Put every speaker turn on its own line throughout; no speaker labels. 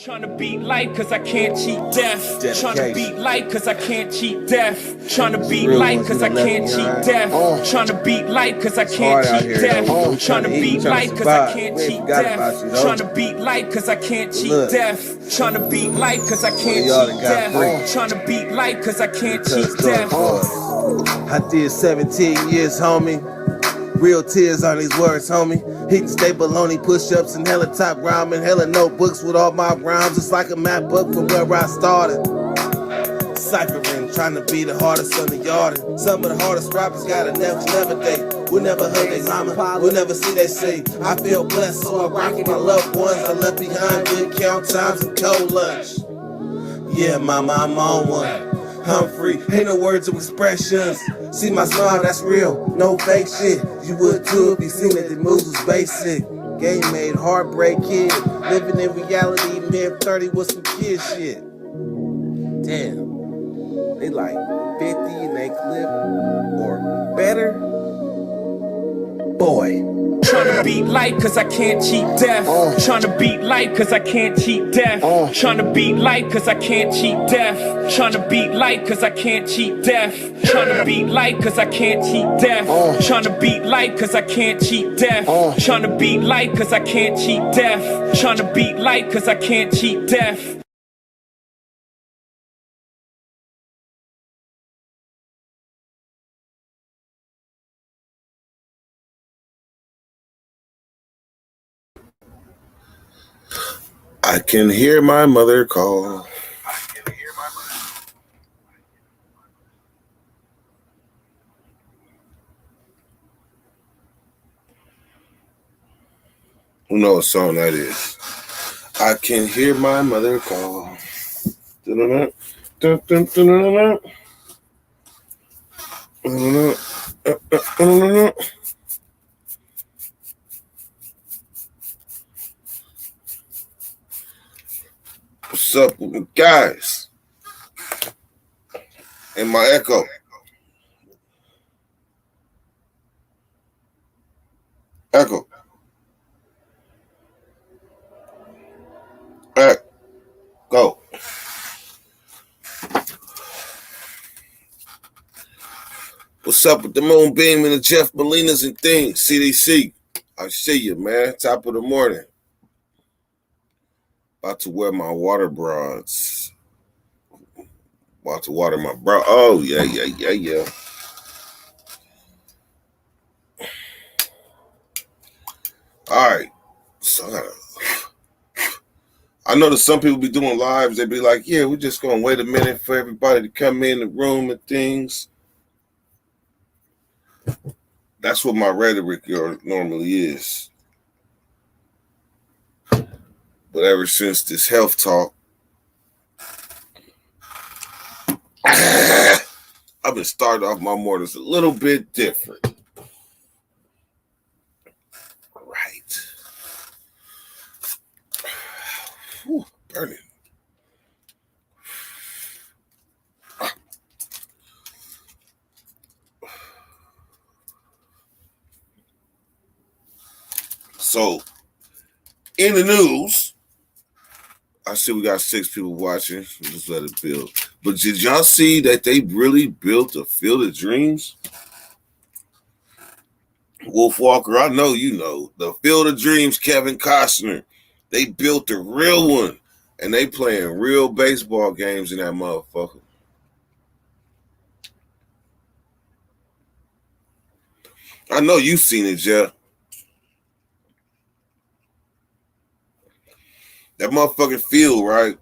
Trying to beat life cause I can't cheat death. Trying to beat life cause I can't cheat death. Trying to beat life cause I can't cheat death. Trying to beat life cause I can't cheat death. Trying to beat life cause I can't cheat death. Trying to beat life cause I can't cheat death. Trying to beat life cause I can't cheat death. Trying to beat life cause I can't cheat death.
I did 17 years, homie. Real tears on these words, homie. Heat and stay baloney, push-ups and hella top rhyming, hella notebooks with all my rhymes. It's like a map book from where I started. Ciphering, trying to be the hardest on the yard. Some of the hardest rappers got a never day. We'll never hug they mama, we'll never see they sing. I feel blessed, so I rock with my loved ones. I left behind good count times and cold lunch. Yeah, mama, I'm on one. I'm free, ain't no words of expressions. See my smile, that's real, no fake shit. You would too if you seen it, the moves was basic. Game made, heartbreak kid. Living in reality, mid-30 with some kid shit. Damn, they like 50 in they clip or better. Boy.
Trying to beat life cause I can't cheat death. Trying to beat life cause I can't cheat death. Trying to beat life cause I can't cheat death. Trying to beat life cause I can't cheat death. Trying to beat life cause I can't cheat death. Trying to beat life cause I can't cheat death. Trying to beat life cause I can't cheat death. Trying to beat life cause I can't cheat death.
I can hear my mother call. Who knows what song that is? I can hear my mother call. What's up, guys? And my echo. Echo. All right, go. What's up with the Moonbeam and the Jeff Molinas and things? CDC. I see you, man. Top of the morning. About to wear my water bras. About to water my bra. Oh, yeah. All right. So I know that some people be doing lives. They be like, yeah, we're just going to wait a minute for everybody to come in the room and things. That's what my rhetoric normally is. But ever since this health talk, I've been starting off my mornings a little bit different. Right. Whew, burning. So, in the news, I see we got 6 people watching. Just let it build. But did y'all see that they really built a Field of Dreams? Wolf Walker, I know you know. The Field of Dreams, Kevin Costner. They built a real one. And they playing real baseball games in that motherfucker. I know you've seen it, Jeff. That motherfucking field, right?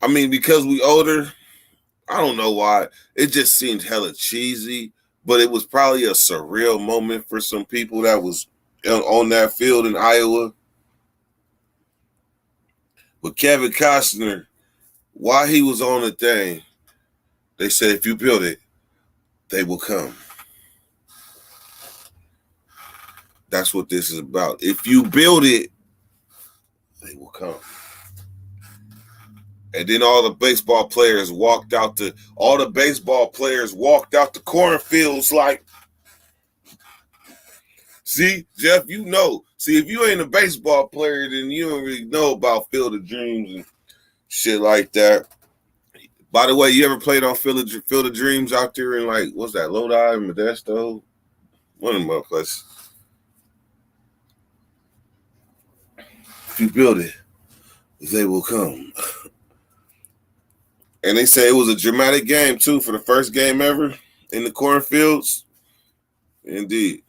I mean, because we older, I don't know why. It just seemed hella cheesy, but it was probably a surreal moment for some people that was on that field in Iowa. But Kevin Costner, while he was on the thing, they said, if you build it, they will come. That's what this is about. If you build it, they will come. And then all the baseball players walked out the cornfields like, see, Jeff, you know, See, if you ain't a baseball player, then you don't really know about Field of Dreams and shit like that. By the way, you ever played on Field of Dreams out there in, like, what's that, Lodi, Modesto? One of them places. If you build it, they will come. And they say it was a dramatic game, too, for the first game ever in the cornfields. Indeed.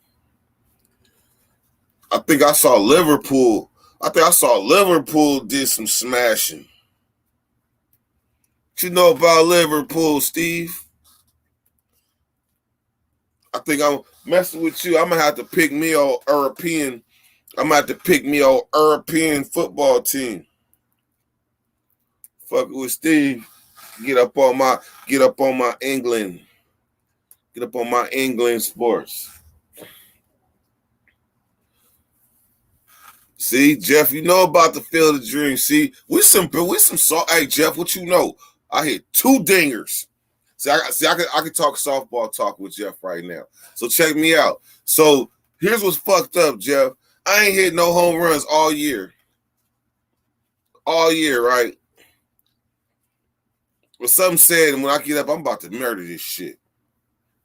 I think I saw Liverpool did some smashing. What you know about Liverpool, Steve? I think I'm messing with you. I'm going to have to pick me an European. I'm going to have to pick me an European football team. Fuck with Steve. Get up on my England. Get up on my England sports. See, Jeff, you know about the Field of Dreams. See, we some salt. Hey, Jeff, what you know? I hit 2 dingers. I can talk softball talk with Jeff right now. So check me out. So here's what's fucked up, Jeff. I ain't hit no home runs all year. All year, right? But something said, and when I get up, I'm about to murder this shit.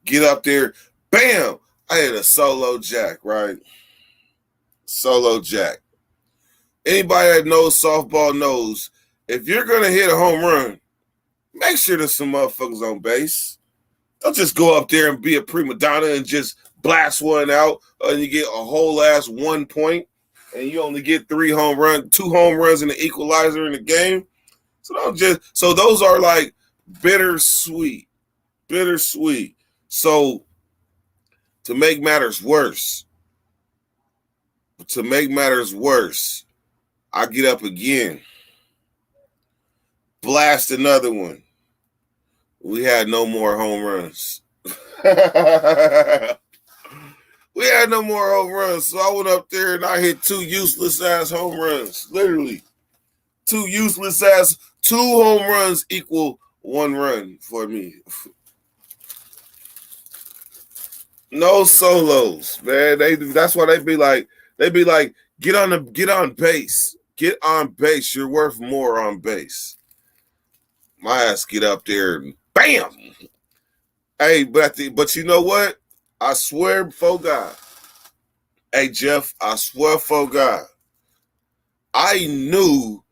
Get up there, bam! I hit a solo jack, right? Solo jack. Anybody that knows softball knows if you're gonna hit a home run, make sure there's some motherfuckers on base. Don't just go up there and be a prima donna and just blast one out and you get a whole ass 1 point and you only get 2 home runs and an equalizer in the game. So those are like bittersweet. So to make matters worse, I get up again, blast another one. We had no more home runs. We had no more home runs. So I went up there and I hit 2 useless ass home runs. Literally. 2 home runs equal 1 run for me. No solos, man. That's why they be like, get on base. Get on base. You're worth more on base. My ass get up there and bam. Hey, but you know what? I swear before God. Hey, Jeff, I swear before God. I knew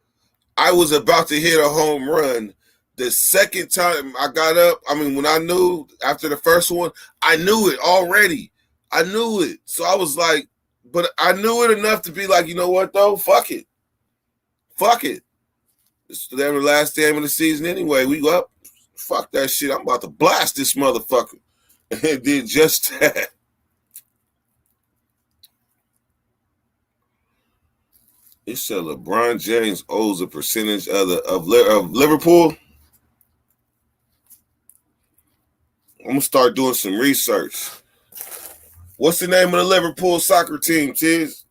I was about to hit a home run the second time I got up. I mean, when I knew after the first one, I knew it already. I knew it. So I was like, but I knew it enough to be like, you know what, though? Fuck it. It's the last game of the season anyway. We go up. Fuck that shit. I'm about to blast this motherfucker. And did just that. It said LeBron James owes a percentage of Liverpool. I'm going to start doing some research. What's the name of the Liverpool soccer team, Tiz?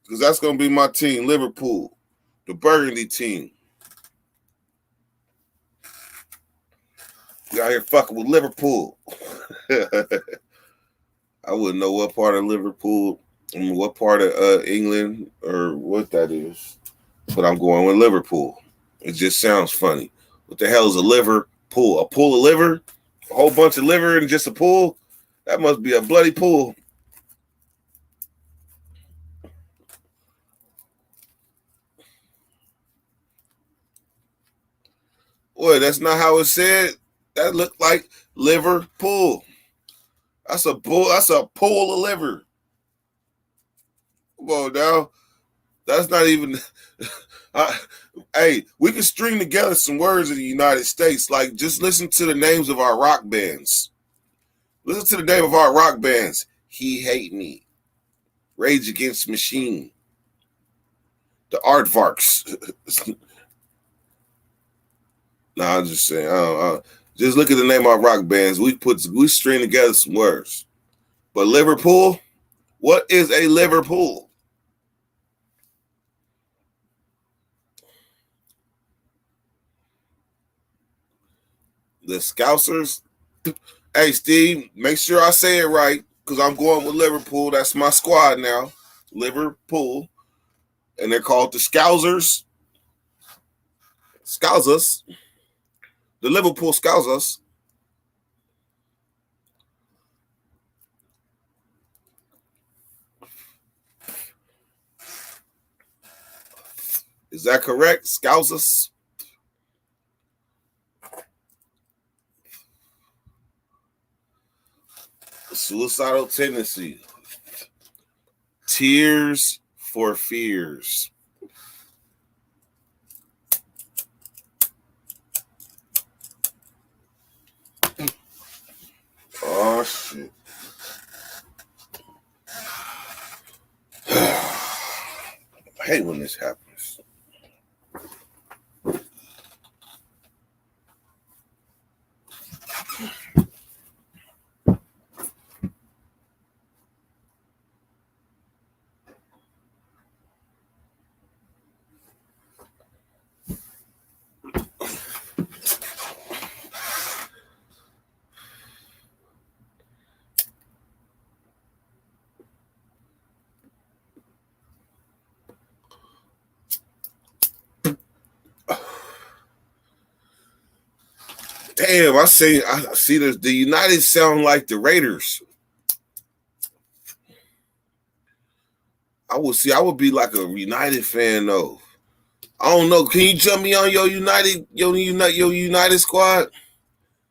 Because that's going to be my team, Liverpool. The Burgundy team. You out here fucking with Liverpool. I wouldn't know what part of Liverpool, what part of England or what that is. But I'm going with Liverpool. It just sounds funny. What the hell is a liver pool? A pool of liver? A whole bunch of liver and just a pool? That must be a bloody pool. Boy, that's not how it said. That looked like Liverpool. That's a pool of liver. Come on now. That's not even. Hey, we can string together some words in the United States. Like, just listen to the names of our rock bands. Listen to the name of our rock bands. He Hate Me. Rage Against the Machine. The Aardvarks. Nah, I'm just saying. Just look at the name of our rock bands. We string together some words. But Liverpool? What is a Liverpool? The Scousers? Hey, Steve, make sure I say it right because I'm going with Liverpool. That's my squad now. Liverpool, and they're called the Scousers. Scousers. The Liverpool Scousers. Is that correct? Scousers? Suicidal tendency. Tears for fears. Oh, shit. I hate when this happens. Damn, I see the United sound like the Raiders. I would be like a United fan though. I don't know. Can you jump me on your United squad?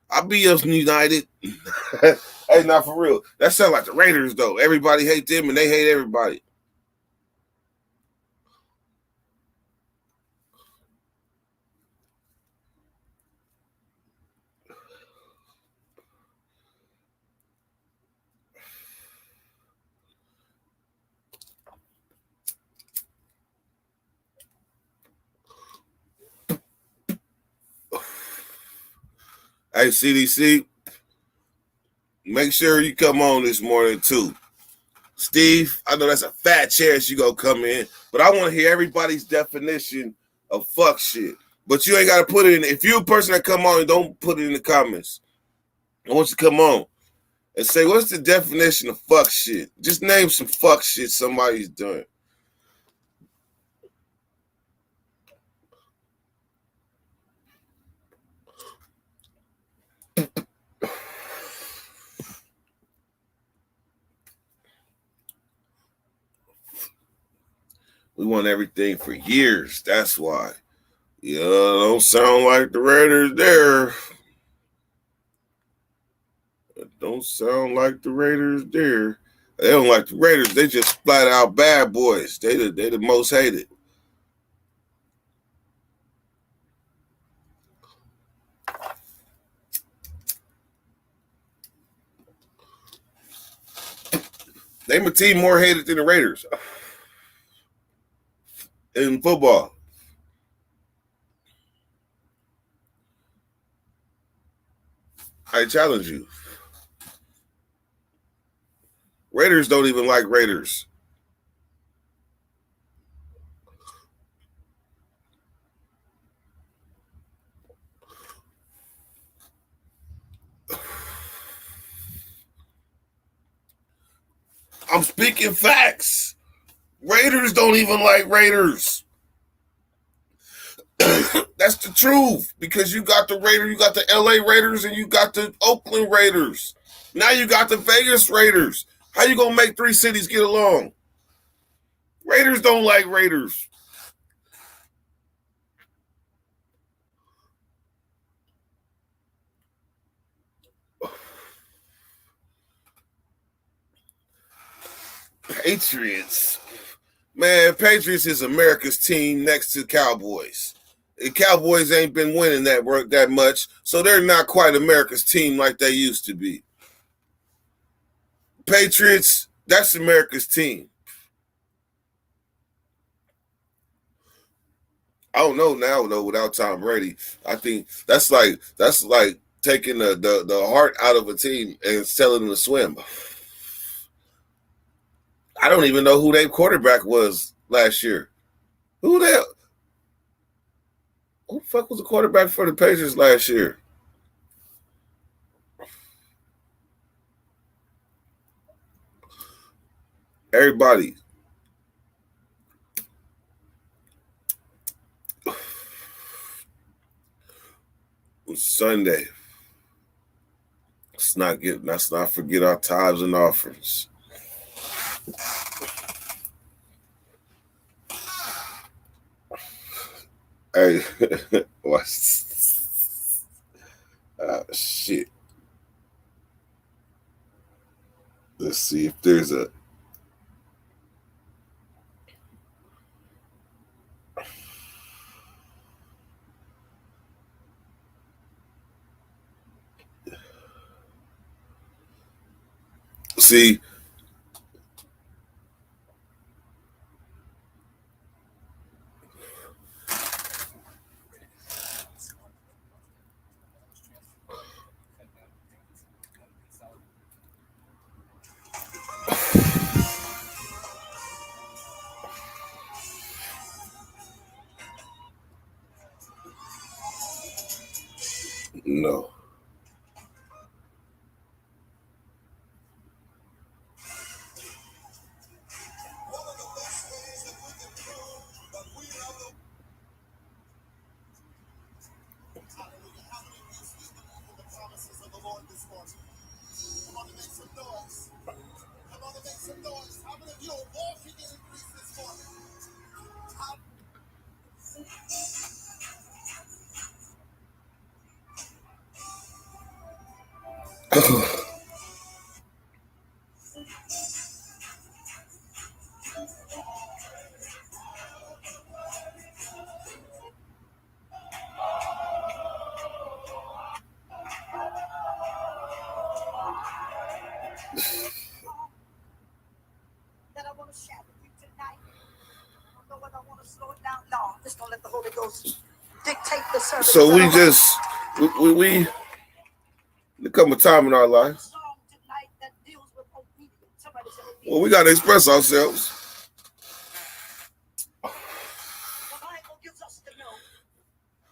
I'll be us United. Hey, not for real. That sound like the Raiders though. Everybody hate them and they hate everybody. Hey, CDC, make sure you come on this morning too. Steve, I know that's a fat chance you gonna come in, but I want to hear everybody's definition of fuck shit. But you ain't gotta put it in. If you're a person that come on, don't put it in the comments. I want you to come on and say, what's the definition of fuck shit? Just name some fuck shit somebody's doing. We want everything for years. That's why. Yeah, don't sound like the Raiders there. Don't sound like the Raiders there. They don't like the Raiders. They just flat out bad boys. They the most hated. Name a team more hated than the Raiders in football. I challenge you. Raiders don't even like Raiders. I'm speaking facts. Raiders don't even like Raiders. That's the truth. Because you got the Raiders, you got the LA Raiders, and you got the Oakland Raiders. Now you got the Vegas Raiders. How you gonna make three cities get along? Raiders don't like Raiders. Patriots. Man, Patriots is America's team next to Cowboys. The Cowboys ain't been winning that much, so they're not quite America's team like they used to be. Patriots, that's America's team. I don't know now though without Tom Brady. I think that's like taking the heart out of a team and telling them to swim. I don't even know who their quarterback was last year. Who the fuck was the quarterback for the Patriots last year? Everybody. Sunday. Let's not forget our tithes and offerings. Hey, watch. Shit. Let's see if there's a. See. No. So we there come a time in our life. Well, we got to express ourselves.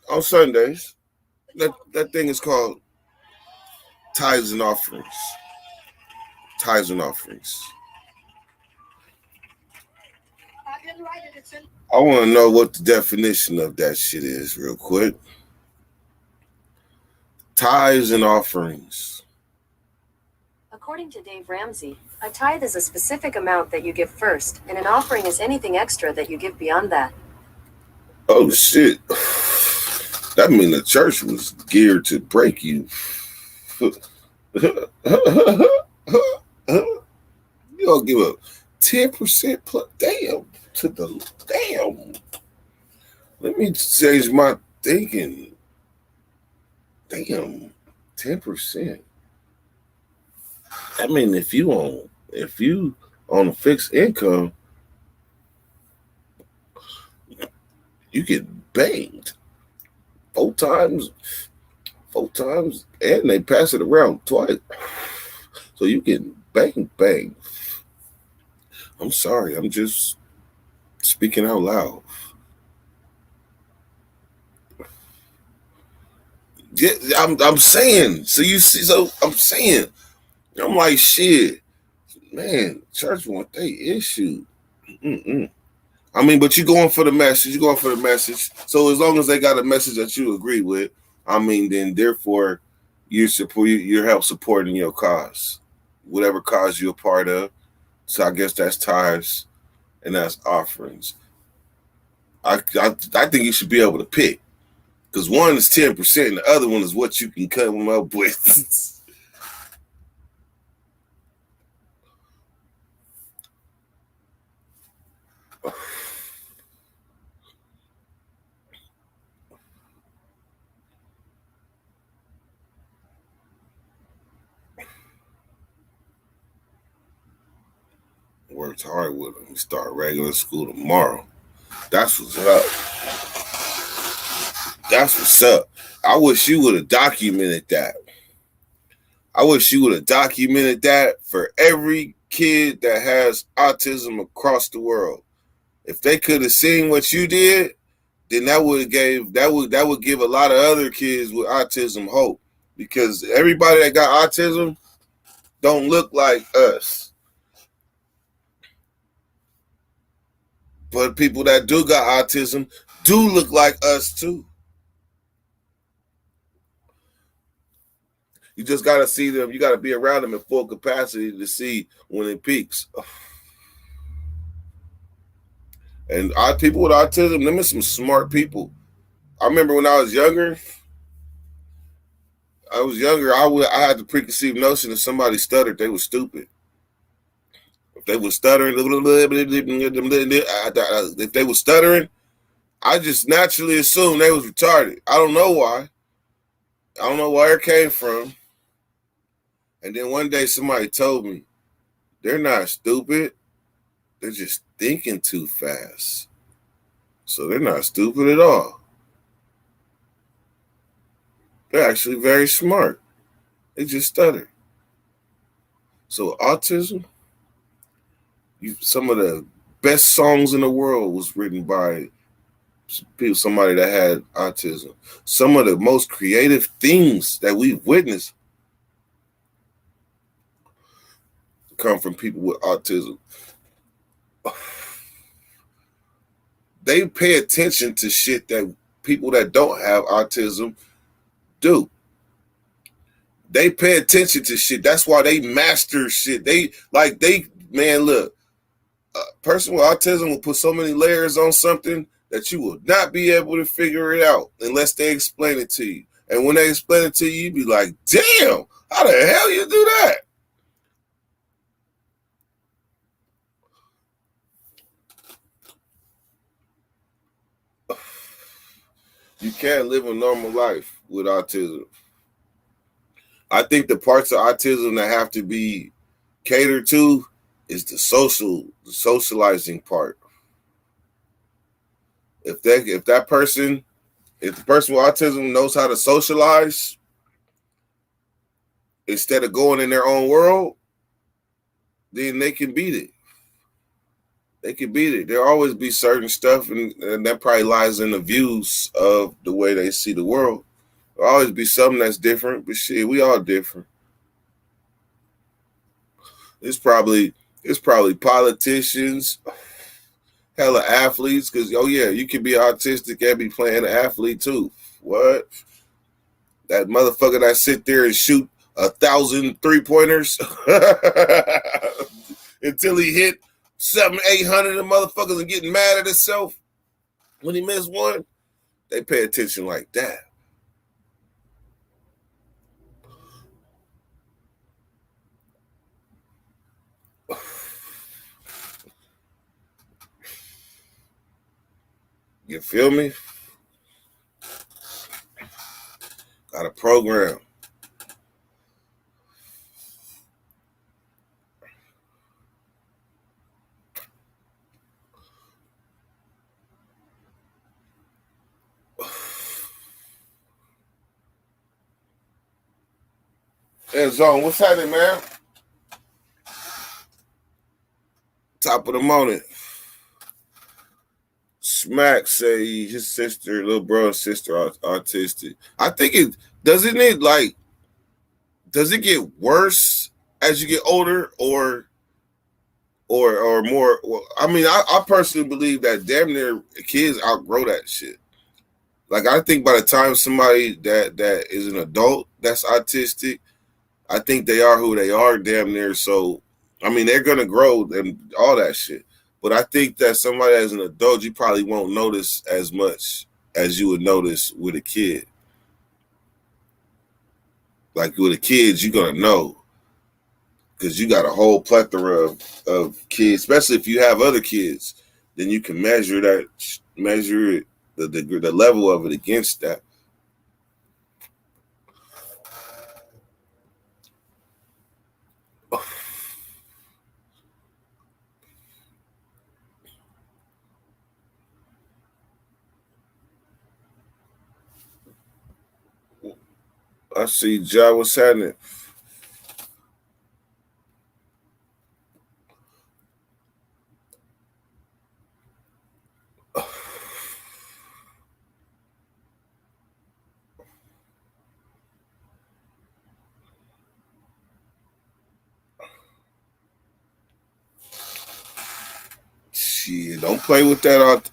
On Sundays, that thing is called tithes and offerings. Tithes and offerings. I want to know what the definition of that shit is real quick. Tithes and offerings.
According to Dave Ramsey, a tithe is a specific amount that you give first, and an offering is anything extra that you give beyond that.
Oh, shit. That means the church was geared to break you. You don't give up 10% plus. Damn. Damn. Let me change my thinking. Damn. 10%. I mean, if you on a fixed income, you get banged four times, and they pass it around twice. So you get bang. I'm sorry, I'm just speaking out loud. Yeah, I'm saying. So you see, so I'm saying, I'm like, shit, man, church want they issue. I mean, but you're going for the message. So as long as they got a message that you agree with, I mean, then therefore you're help supporting your cause, whatever cause you're a part of. So I guess that's tithes and that's offerings. I think you should be able to pick, because one is 10% and the other one is what you can come up with. Worked hard with them. We start regular school tomorrow. That's what's up. I wish you would have documented that. For every kid that has autism across the world. If they could have seen what you did, then that would give a lot of other kids with autism hope, because everybody that got autism don't look like us. But people that do got autism do look like us too. You just got to see them. You got to be around them in full capacity to see when it peaks. And people with autism, them are some smart people. I remember when I was younger, I had the preconceived notion if somebody stuttered, they were stupid. If they were stuttering, if they were stuttering, I just naturally assumed they was retarded. I don't know why. I don't know where it came from. And then one day somebody told me, they're not stupid. They're just thinking too fast. So they're not stupid at all. They're actually very smart. They just stutter. So autism, some of the best songs in the world was written by somebody that had autism. Some of the most creative things that we've witnessed come from people with autism. They pay attention to shit that people that don't have autism do. They pay attention to shit. That's why they master shit. Man, look, a person with autism will put so many layers on something that you will not be able to figure it out unless they explain it to you. And when they explain it to you, you be like, damn, how the hell you do that? You can't live a normal life with autism. I think the parts of autism that have to be catered to is the socializing part. If the person with autism knows how to socialize instead of going in their own world, then they can beat it. They can beat it. There'll always be certain stuff, and that probably lies in the views of the way they see the world. There'll always be something that's different, but shit, we all different. It's probably politicians, hella athletes, because, oh yeah, you can be autistic and be playing an athlete too. What? That motherfucker that sit there and shoot 1,000 3-pointers until he hit 700-800 of motherfuckers and getting mad at himself when he missed one. They pay attention like that. You feel me? Got a program. And Zone, what's happening, man? Top of the morning. Smack say his sister, little brother's sister, autistic. I think does it get worse as you get older or more? Well, I mean, I personally believe that damn near kids outgrow that shit. Like, I think by the time somebody that is an adult that's autistic, I think they are who they are damn near. So, I mean, they're going to grow and all that shit. But I think that somebody as an adult, you probably won't notice as much as you would notice with a kid. Like with a kid, you're going to know. Because you got a whole plethora of kids, especially if you have other kids, then you can measure it, the level of it against that. I see, Ja, what's happening? Shit, don't play with that.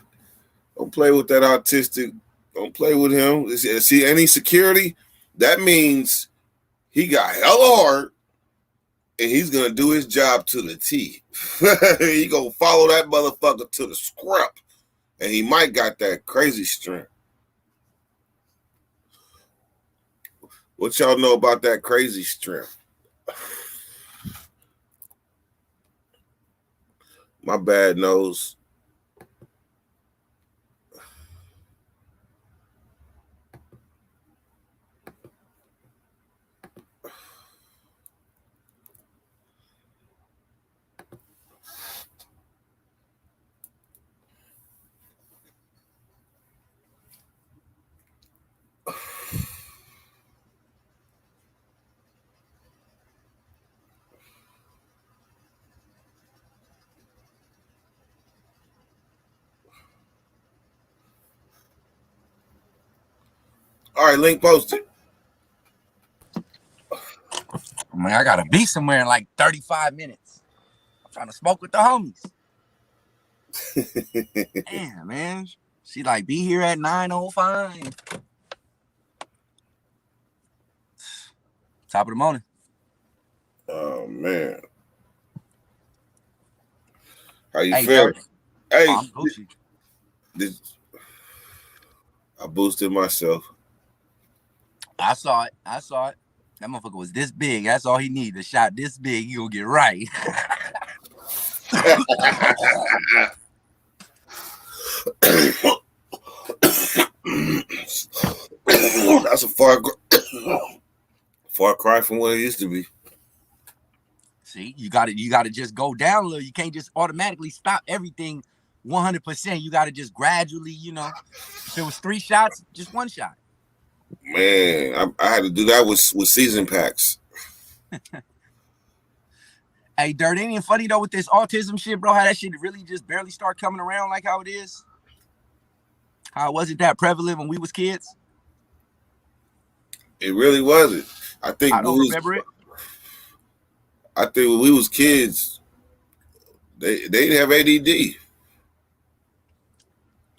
Don't play with that autistic. Don't play with him. See, any security, that means He got hella hard, and he's gonna do his job to the T. He gonna follow that motherfucker to the scrap, and he might got that crazy strength. What y'all know about that crazy strength? My bad nose. All right, link posted.
Man, I gotta be somewhere in like 35 minutes. I'm trying to smoke with the homies. Damn, man. She like be here at 9:05. Top of the morning.
Oh man. How you
Hey,
feel?
Dirk.
Hey,
I'm Gucci.
I boosted myself.
I saw it. That motherfucker was this big. That's all he needed. A shot this big, he gonna get right.
That's a far cry from what it used to be.
See, you gotta just go down a little. You can't just automatically stop everything 100%. You gotta just gradually, if it was 3 shots, just 1 shot.
Man, I had to do that with season packs.
Hey, Dirt, ain't it funny though with this autism shit, bro? How that shit really just barely start coming around like how it is? How wasn't that prevalent when we was kids?
It really wasn't. I
don't remember it.
I think when we was kids, they didn't have ADD.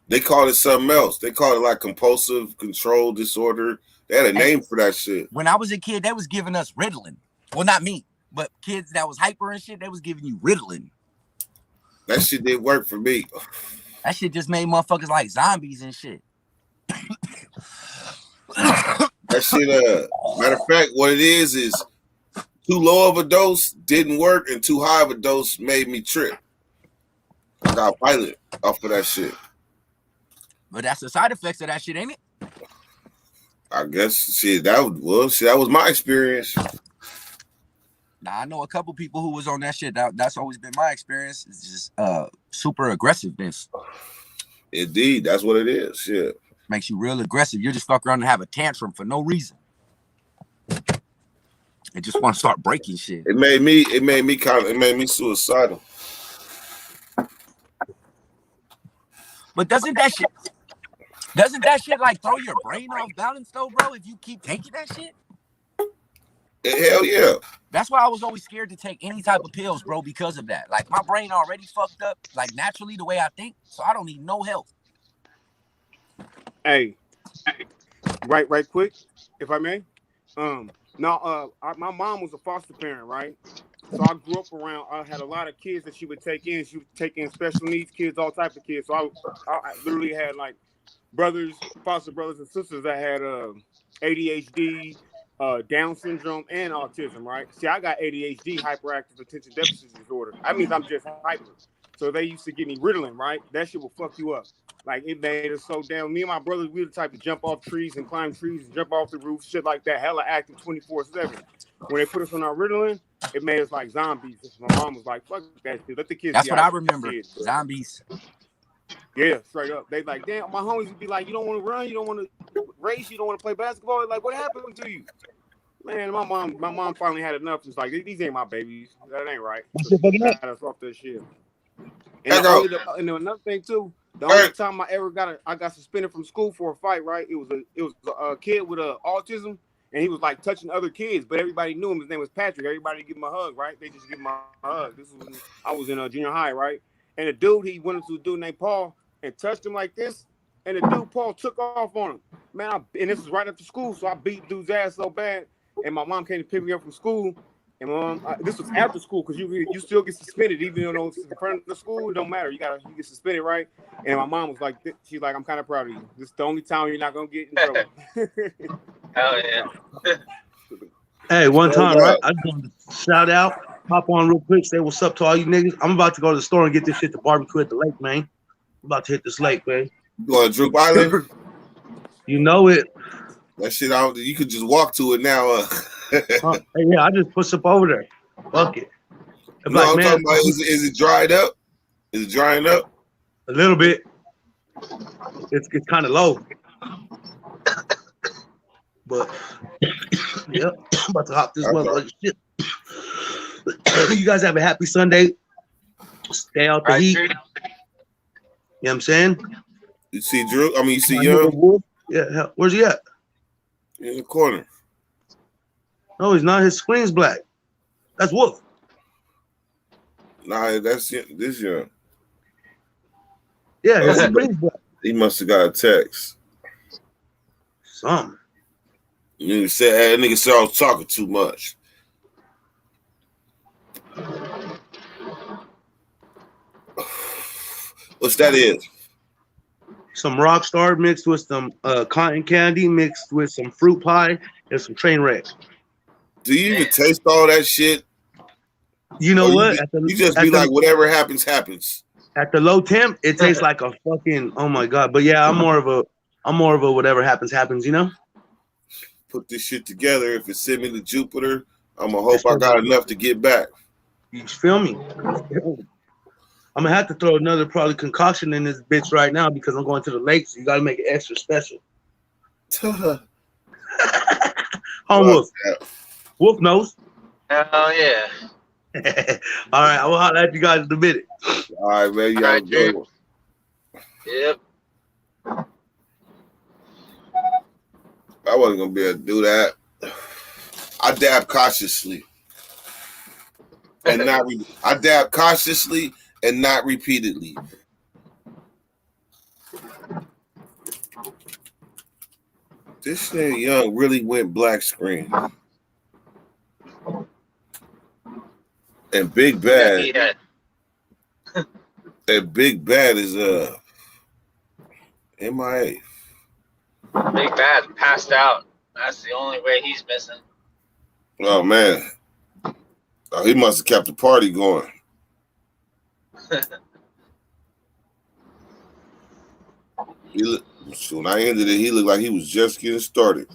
They called it something else. They called it like compulsive control disorder. They had a name for that shit.
When I was a kid, they was giving us Ritalin. Well, not me, but kids that was hyper and shit, they was giving you Ritalin.
That shit didn't work for me.
That shit just made motherfuckers like zombies and shit.
That shit, matter of fact, what it is too low of a dose didn't work, and too high of a dose made me trip. I got violent off of that shit.
But that's the side effects of that shit, ain't it?
I guess shit. That was my experience.
Now I know a couple people who was on that shit. That's always been my experience. It's just super aggressiveness.
Indeed, that's what it is. Shit
makes you real aggressive. You just fuck around and have a tantrum for no reason. It just want to start breaking shit.
It made me suicidal.
But doesn't that shit like throw your brain off balance though, bro? If you keep taking that shit?
Hell yeah.
That's why I was always scared to take any type of pills, bro, because of that. Like my brain already fucked up, like naturally the way I think, so I don't need no help.
Hey, right quick, if I may. My mom was a foster parent, right? So I grew up around. I had a lot of kids that she would take in. She would take in special needs kids, all types of kids. So I literally had like foster brothers and sisters that had ADHD, Down syndrome, and autism, right? See, I got ADHD, hyperactive attention deficit disorder. That means I'm just hyper. So they used to give me Ritalin, right? That shit will fuck you up. Like, it made us so down. Me and my brothers, we were the type to jump off trees and climb trees and jump off the roof, shit like that, hella active 24/7. When they put us on our Ritalin, it made us like zombies. My mom was like, fuck that shit. Let the kids
That's
be
what
out
I remember.
kids,
zombies.
Yeah, straight up. They like, damn, my homies would be like, you don't want to run, you don't want to race, you don't want to play basketball. Like, what happened to you? Man, my mom finally had enough. It's like, these ain't my babies. That ain't right. So got us off that shit. And another thing too, the only time I got suspended from school for a fight, right? It was a kid with autism, and he was like touching other kids, but everybody knew him. His name was Patrick. Everybody give him a hug, right? They just give him a hug. I was in junior high, right? And the dude, he went into a dude named Paul and touched him like this, and the dude Paul took off on him. Man, and this was right after school, so I beat dude's ass so bad. and my mom came to pick me up from school. And this was after school because you still get suspended even though it's in front of the school. It don't matter. You get suspended, right? And my mom was like, she's like, I'm kind of proud of you. This is the only time you're not gonna get in trouble.
Hell yeah.
Hey, one time, right? I just wanted to shout out, hop on real quick, say what's up to all you niggas. I'm about to go to the store and get this shit to barbecue at the lake, man. I'm about to hit this lake, man.
You going to Droop Island?
You know it.
That shit out. You could just walk to it now.
Hey, yeah, I just push up over there. Fuck it.
I'm talking about, is it dried up? Is it drying up?
A little bit. It's kind of low. But yep, I'm about to hop this motherfucker shit. You guys have a happy Sunday. Stay out the heat. You know what I'm saying?
You see Drew? I mean, you see Young?
Yeah, where's he at?
In the corner.
No, he's not. His screen's black. That's Wolf.
Nah, that's this Young.
Yeah, his screen's black.
He must have got a text.
Something.
Nigga said I was talking too much. What's that is?
Some Rockstar mixed with some cotton candy mixed with some fruit pie and some train wreck.
Do you even taste all that shit?
You know what?
You just be like, whatever happens, happens.
At the low temp, it tastes like a fucking, oh my God. But yeah, I'm more of a whatever happens, happens, you know?
Put this shit together. If it send me to Jupiter, I'm gonna hope I got enough to get back.
You feel me? I'm gonna have to throw another probably concoction in this bitch right now because I'm going to the lake, so you gotta make it extra special. Wolf. Wolf knows.
Hell yeah.
All right, I will holler at you guys in a minute.
All right, man. You have a good one.
Yep.
I wasn't gonna be able to do that. I dab cautiously and not repeatedly. This nigga Young really went black screen. And Big Bad. And Big Bad is MIA.
Big Bad passed out. That's the only way he's missing.
Oh man. Oh, he must have kept the party going. When I ended it, he looked like he was just getting started.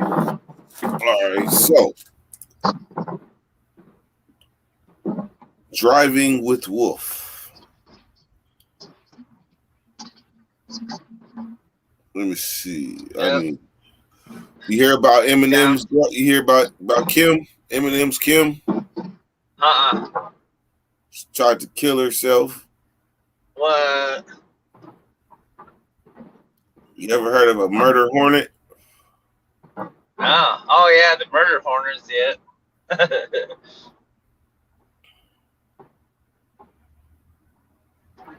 All right, so driving with Wolf. Let me see. Yep. I mean, you hear about Eminem's? You hear about Kim? Eminem's Kim? She tried to kill herself.
What?
You ever heard of a murder hornet?
No. Oh yeah, the murder hornets. Yeah.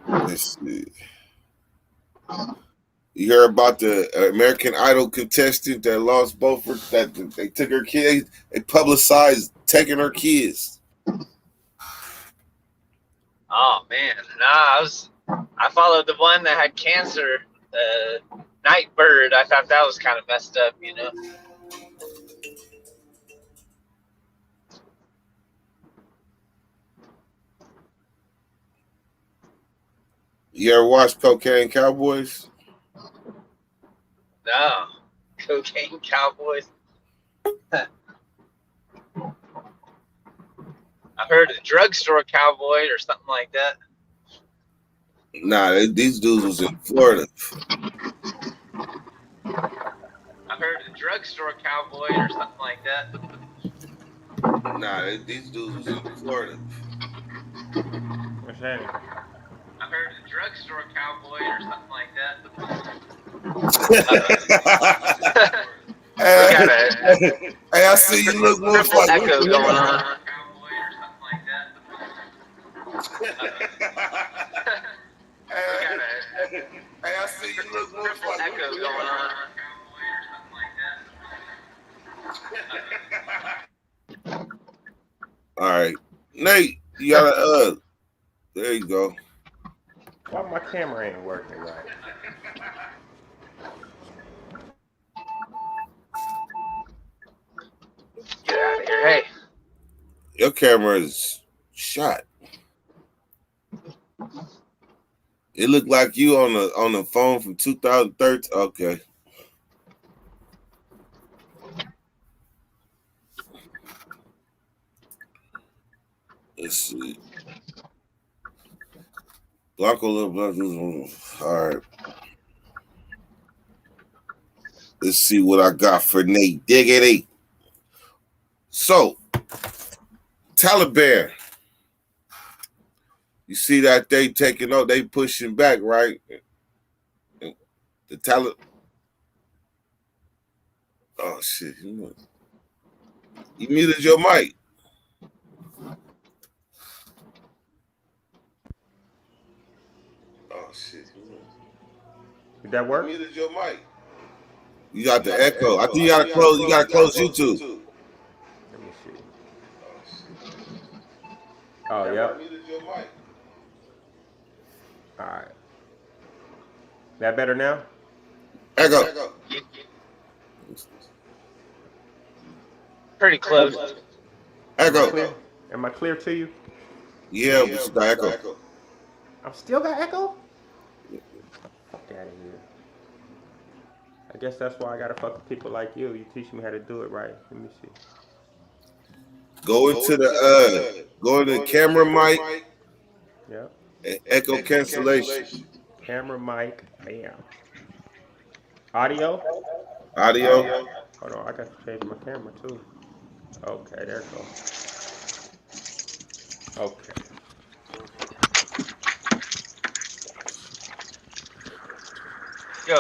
Let's see. You hear about the American Idol contestant that lost both that they took her kids, they publicized taking her kids.
Oh man, nah, I followed the one that had cancer, Nightbird. I thought that was kind of messed up, you know.
You ever watch Cocaine Cowboys?
No. Cocaine Cowboys. I've heard of the drugstore cowboy or something like that.
Nah, these dudes was in Florida.
I've heard of the drugstore cowboy or something like that.
Nah, these dudes was in Florida.
What's that? I've heard of the drugstore cowboy or something like that.
Hey, I see you look more like
echo going on.
Hey, I see you look more like
echo going on.
All right, Nate, you gotta there you go.
Why my camera ain't working right?
Get out of here. Hey.
Your camera is shot. It looked like you on the phone from 2013. Okay. Let's see. Blanco. All right. Let's see what I got for Nate. Diggity. So, Taliban. You see that they taking out, they pushing back, right? The Taliban. Oh shit! You muted your mic. Oh shit!
Did that work?
You muted your mic. You got the echo. I think you gotta close. You gotta close YouTube.
Let me see. Oh, yep. All right. That better now?
Echo.
Pretty close.
Echo.
Am I clear to you?
Yeah, but you got echo.
I'm still got echo? Fuck out of here. I guess that's why I gotta fuck with people like you. You teach me how to do it right. Let me see.
Go into the camera mic.
Yep.
And echo cancellation.
Camera mic. Bam. Audio?
Audio.
Hold on, I got to change my camera too. Okay, there it goes. Okay.
Yo.
I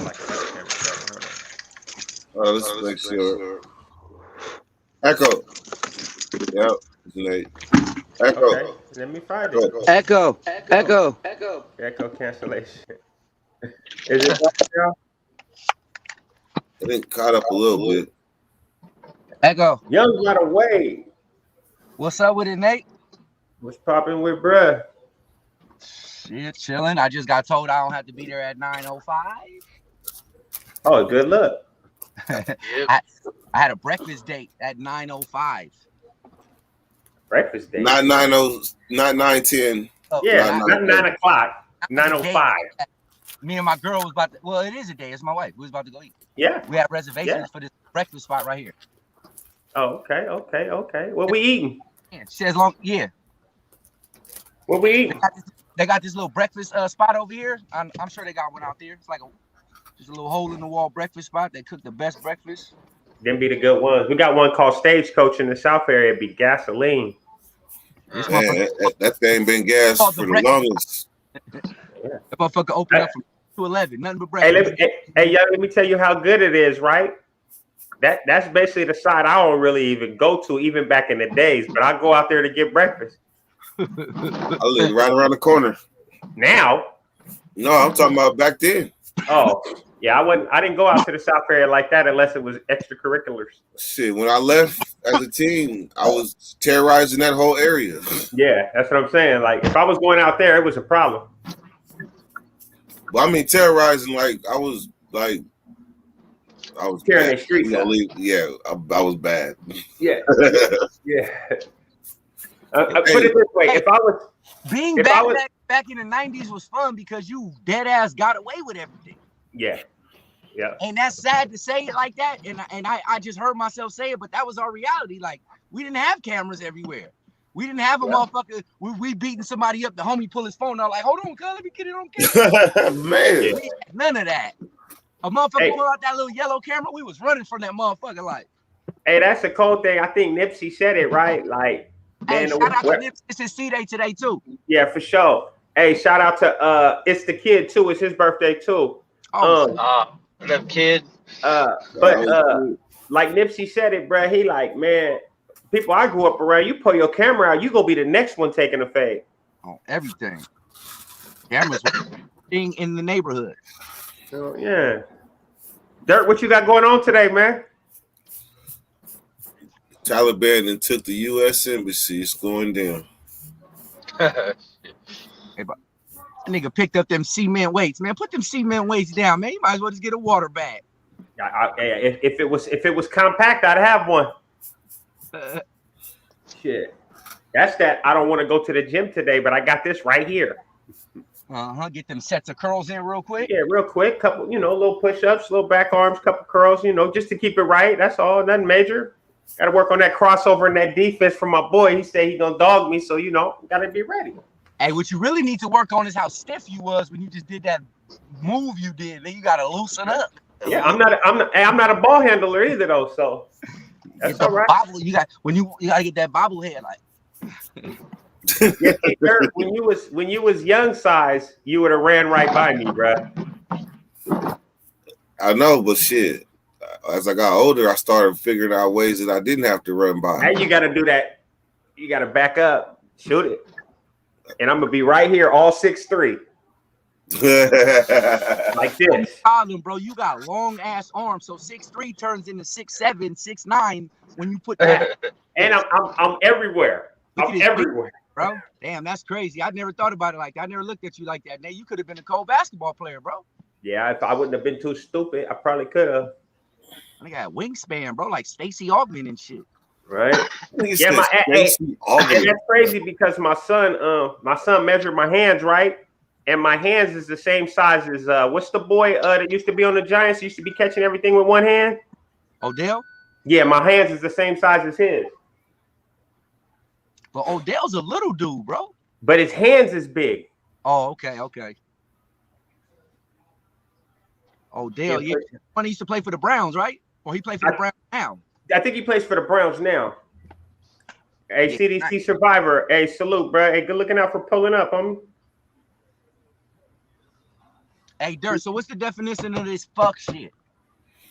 like that camera better.
Let's make sure. Echo. Yep. It's Nate. Echo.
Okay, let me find it.
Echo.
Echo cancellation. Is it right now?
It caught up a little bit.
Echo.
Young got away.
What's up with it, Nate?
What's popping with bruh?
Shit, chilling. I just got told I don't have to be there at 9:05.
Oh, good luck.
I had a breakfast date at 9:05.
Breakfast date?
Not 9:10.
Oh,
Yeah, not 9 o'clock. 9:05.
Me and my girl was about to, well, it is a day. It's my wife. We was about to go eat.
Yeah.
We had reservations for this breakfast spot right here.
Oh, okay. What we eating?
Yeah, she says yeah.
What we eating?
They got this little breakfast spot over here. I'm sure they got one out there. It's like just a little hole in the wall breakfast spot. They cook the best breakfast.
Them be the good ones. We got one called Stagecoach in the South area. It'd be gasoline.
Man, that thing been gas for the longest.
Yeah. That motherfucker opened up from 211. Nothing but breakfast.
Hey, y'all, let me tell you how good it is, right? That's basically the side I don't really even go to, even back in the days. But I go out there to get breakfast.
I live right around the corner.
Now?
No, I'm talking about back then.
Oh, yeah, I didn't go out to the South area like that unless it was extracurriculars.
Shit, when I left as a teen, I was terrorizing that whole area.
Yeah, that's what I'm saying. Like, if I was going out there, it was a problem.
Well, I mean, terrorizing, like, I was
tearing the streets up.
Yeah, I was bad.
Yeah. Yeah. Put it this way: if I was
being back in the 90s was fun because you dead ass got away with everything.
Yeah.
And that's sad to say it like that. And I just heard myself say it, but that was our reality. Like, we didn't have cameras everywhere. We didn't have a motherfucker. We beating somebody up. The homie pull his phone out like, hold on, cuz, let me get it on camera.
Man,
none of that. A motherfucker pull out that little yellow camera. We was running from that motherfucker like.
Hey, that's a cool thing. I think Nipsey said it right. Like, man,
shout out to Nipsey. It's his C-Day today too.
Yeah, for sure. Hey, shout out to It's the Kid too. It's his birthday too.
What up, kid?
Like Nipsey said it, bro. He like, man, people I grew up around, you pull your camera out, you gonna be the next one taking a fade.
On everything. Cameras being in the neighborhood.
So yeah. Dirt, what you got going on today, man?
Taliban and took the U.S. Embassy. It's going down.
Hey, but that nigga picked up them cement weights, man. Put them cement weights down, man. You might as well just get a water bag.
If it was compact, I'd have one. Shit, that's that. I don't want to go to the gym today, but I got this right here.
Get them sets of curls in real quick.
Yeah, real quick. Couple, little push-ups, little back arms, couple curls. Just to keep it right. That's all. Nothing major. Got to work on that crossover and that defense from my boy. He said he gonna dog me, so got to be ready.
Hey, what you really need to work on is how stiff you was when you just did that move you did. Then you got to loosen up.
Yeah, I'm not a ball handler either though. So that's all right.
Bobble, you got to get that bobblehead like.
Yeah, Dirk, when you was young size, you would have ran right by me, bro.
I know, but shit. As I got older, I started figuring out ways that I didn't have to run by.
Now you got to do that. You got to back up, shoot it, and I'm gonna be right here, all 6'3", like this.
Problem, bro. You got long ass arms, so 6'3" turns into 6'7", 6'9" when you put that.
And I'm everywhere. I'm everywhere,
bro. Damn, that's crazy. I never thought about it like that. I never looked at you like that. Now you could have been a cold basketball player, bro.
Yeah, if I wouldn't have been too stupid, I probably could have.
I got wingspan, bro, like Stacey Augman and shit.
Right? Yeah, and that's crazy because my son measured my hands, right? And my hands is the same size as what's the boy that used to be on the Giants? Used to be catching everything with one hand.
Odell?
Yeah, my hands is the same size as his.
But Odell's a little dude, bro.
But his hands is big.
Oh, okay. Odell, yeah. When he used to play for the Browns, right? Or he played for the Browns now?
I think he plays for the Browns now. Hey, CDC survivor. Hey, salute, bro. Hey, good looking out for pulling up, homie.
Hey, Dirt, so what's the definition of this fuck shit?